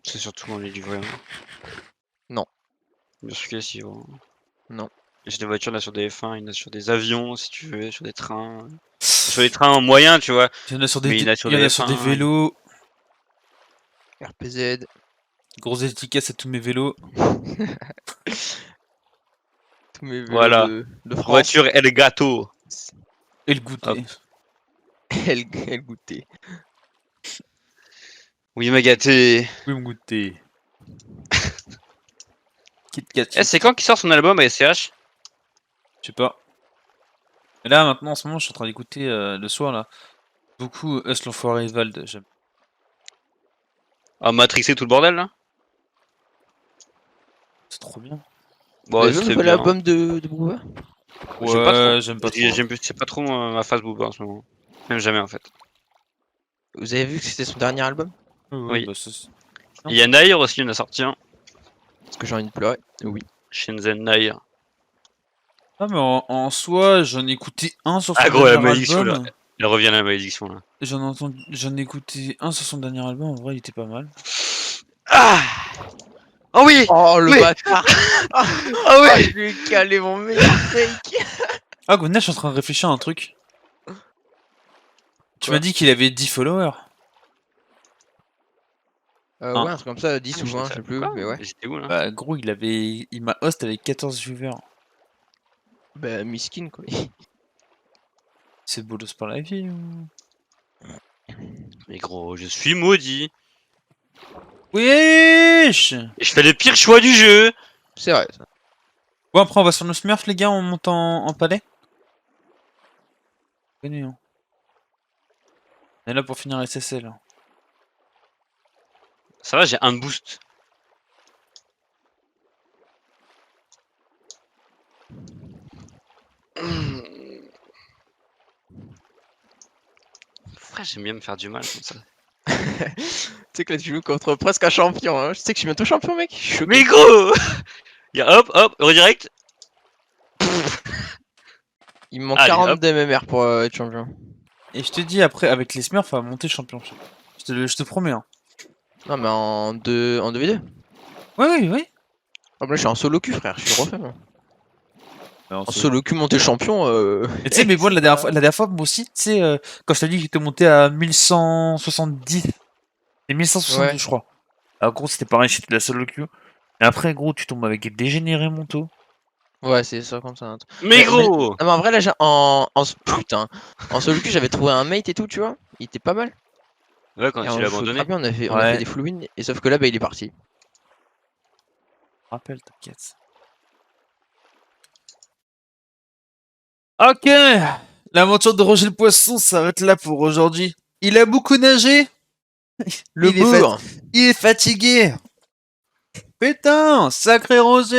D: C'est surtout les livrets. Hein.
B: Non.
D: Bien sûr que si. Gros.
B: Non.
D: J'ai des voitures là sur des F1, il y en a sur des avions si tu veux, sur des trains. Sur les trains moyens, tu vois.
A: Il y en a sur des,
D: Mais il y en a sur
A: il y en
D: des
A: a sur des
D: F1.
A: vélos.
B: RPZ.
A: Grosse dédicace à tous mes vélos.
B: Tous mes vélos
D: Voilà.
B: de France.
D: Voiture El Gato.
A: Et le goûter.
D: Hop.
B: Elle goûtait.
D: Oui, m'a gâté.
A: Oui, mon goûter. Kit Kat.
D: Eh, c'est quand qu'il sort son album à SCH?
A: Je sais pas. Et là, maintenant, en ce moment, je suis en train d'écouter le soir, là. Beaucoup Us l'enfoiré et Vald. J'aime.
D: Ah, matrixé tout le bordel là?
A: C'est trop bien.
D: Bon,
B: T'as vu le
D: c'est
B: nouvel
D: bien.
B: album de Booba?
D: J'aime pas trop.
A: J'aime pas trop.
D: C'est pas trop ma phase Booba en ce moment. Même jamais en fait.
B: Vous avez vu que c'était son dernier album?
D: Oui.
A: Bah,
D: Il y a Nair aussi, il en a sorti un.
B: Parce que j'ai envie de pleurer. Oui.
D: Shenzhen Nair.
A: Ah, mais en soi, j'en ai écouté un sur son
D: Ah gros, la
A: dernier
D: malédiction là.
A: album.
D: Elle revient la malédiction là.
A: J'en ai écouté un sur son dernier album. En vrai, il était pas mal.
D: Ah Oh oui.
B: Oh le
D: Oui.
B: bâtard!
D: Ah
B: Ah,
D: oui.
B: je lui ai calé mon meilleur fake!
A: Ah, Gwenda, je suis en train de réfléchir à un truc. Tu
B: Quoi?
A: m'as dit qu'il avait 10 followers.
D: Ah.
B: Ouais, un truc comme ça, 10 ou 20, je sais plus, mais ouais.
D: J'étais où là?
A: Bah, gros, il m'a host avec 14 viewers.
B: Bah, miskin quoi.
A: C'est bolos par la vie ou...
D: Mais gros, je suis maudit.
A: Wesh!
D: Et je fais le pire choix du jeu.
B: C'est vrai ça.
A: Bon, après, on va sur nos smurfs, les gars, on monte en palais. Connu, hein. On est là pour finir SSL. Hein.
D: Ça va, j'ai un boost. Frère, j'aime bien me faire du mal comme ça.
B: Tu sais que là tu joues contre presque un champion, hein. Je sais que je suis bientôt champion mec. Je suis choqué.
D: Mais gros. Y'a hop, redirect.
B: Il me manque
D: Allez,
B: 40
D: hop.
B: d'MMR pour être champion.
A: Et je te dis, après, avec les smurfs, on va monter championship. Je te promets, hein.
B: Non mais en 2v2.
A: Oui.
B: Ah bah là je suis en solo queue frère, je suis refait moi.
A: Bah,
B: En solo queue monté champion
A: Et tu sais, mais moi, la dernière fois, moi aussi, tu sais, quand je t'ai dit que j'étais monté à 1170 et 1172,
B: Ouais.
A: je crois. Alors, gros, c'était pareil, j'étais la solo queue. Et après, gros, tu tombes avec des dégénérés mentaux.
B: Ouais, c'est ça comme ça.
D: Mais gros!
B: Non, mais en vrai, là, putain. En solo queue, j'avais trouvé un mate et tout, tu vois. Il était pas mal.
D: Ouais, quand
B: Et
D: tu
B: on
D: l'as
B: jouait grave
D: abandonné.
B: bien, on a
A: Ouais.
B: fait des full wins. Et sauf que là, bah, il est parti.
A: Rappelle, t'inquiète. Ok, l'aventure de Roger le Poisson s'arrête là pour aujourd'hui. Il a beaucoup nagé.
B: Le
A: il est
B: bourg!
A: fatigué. Putain, sacré Roger.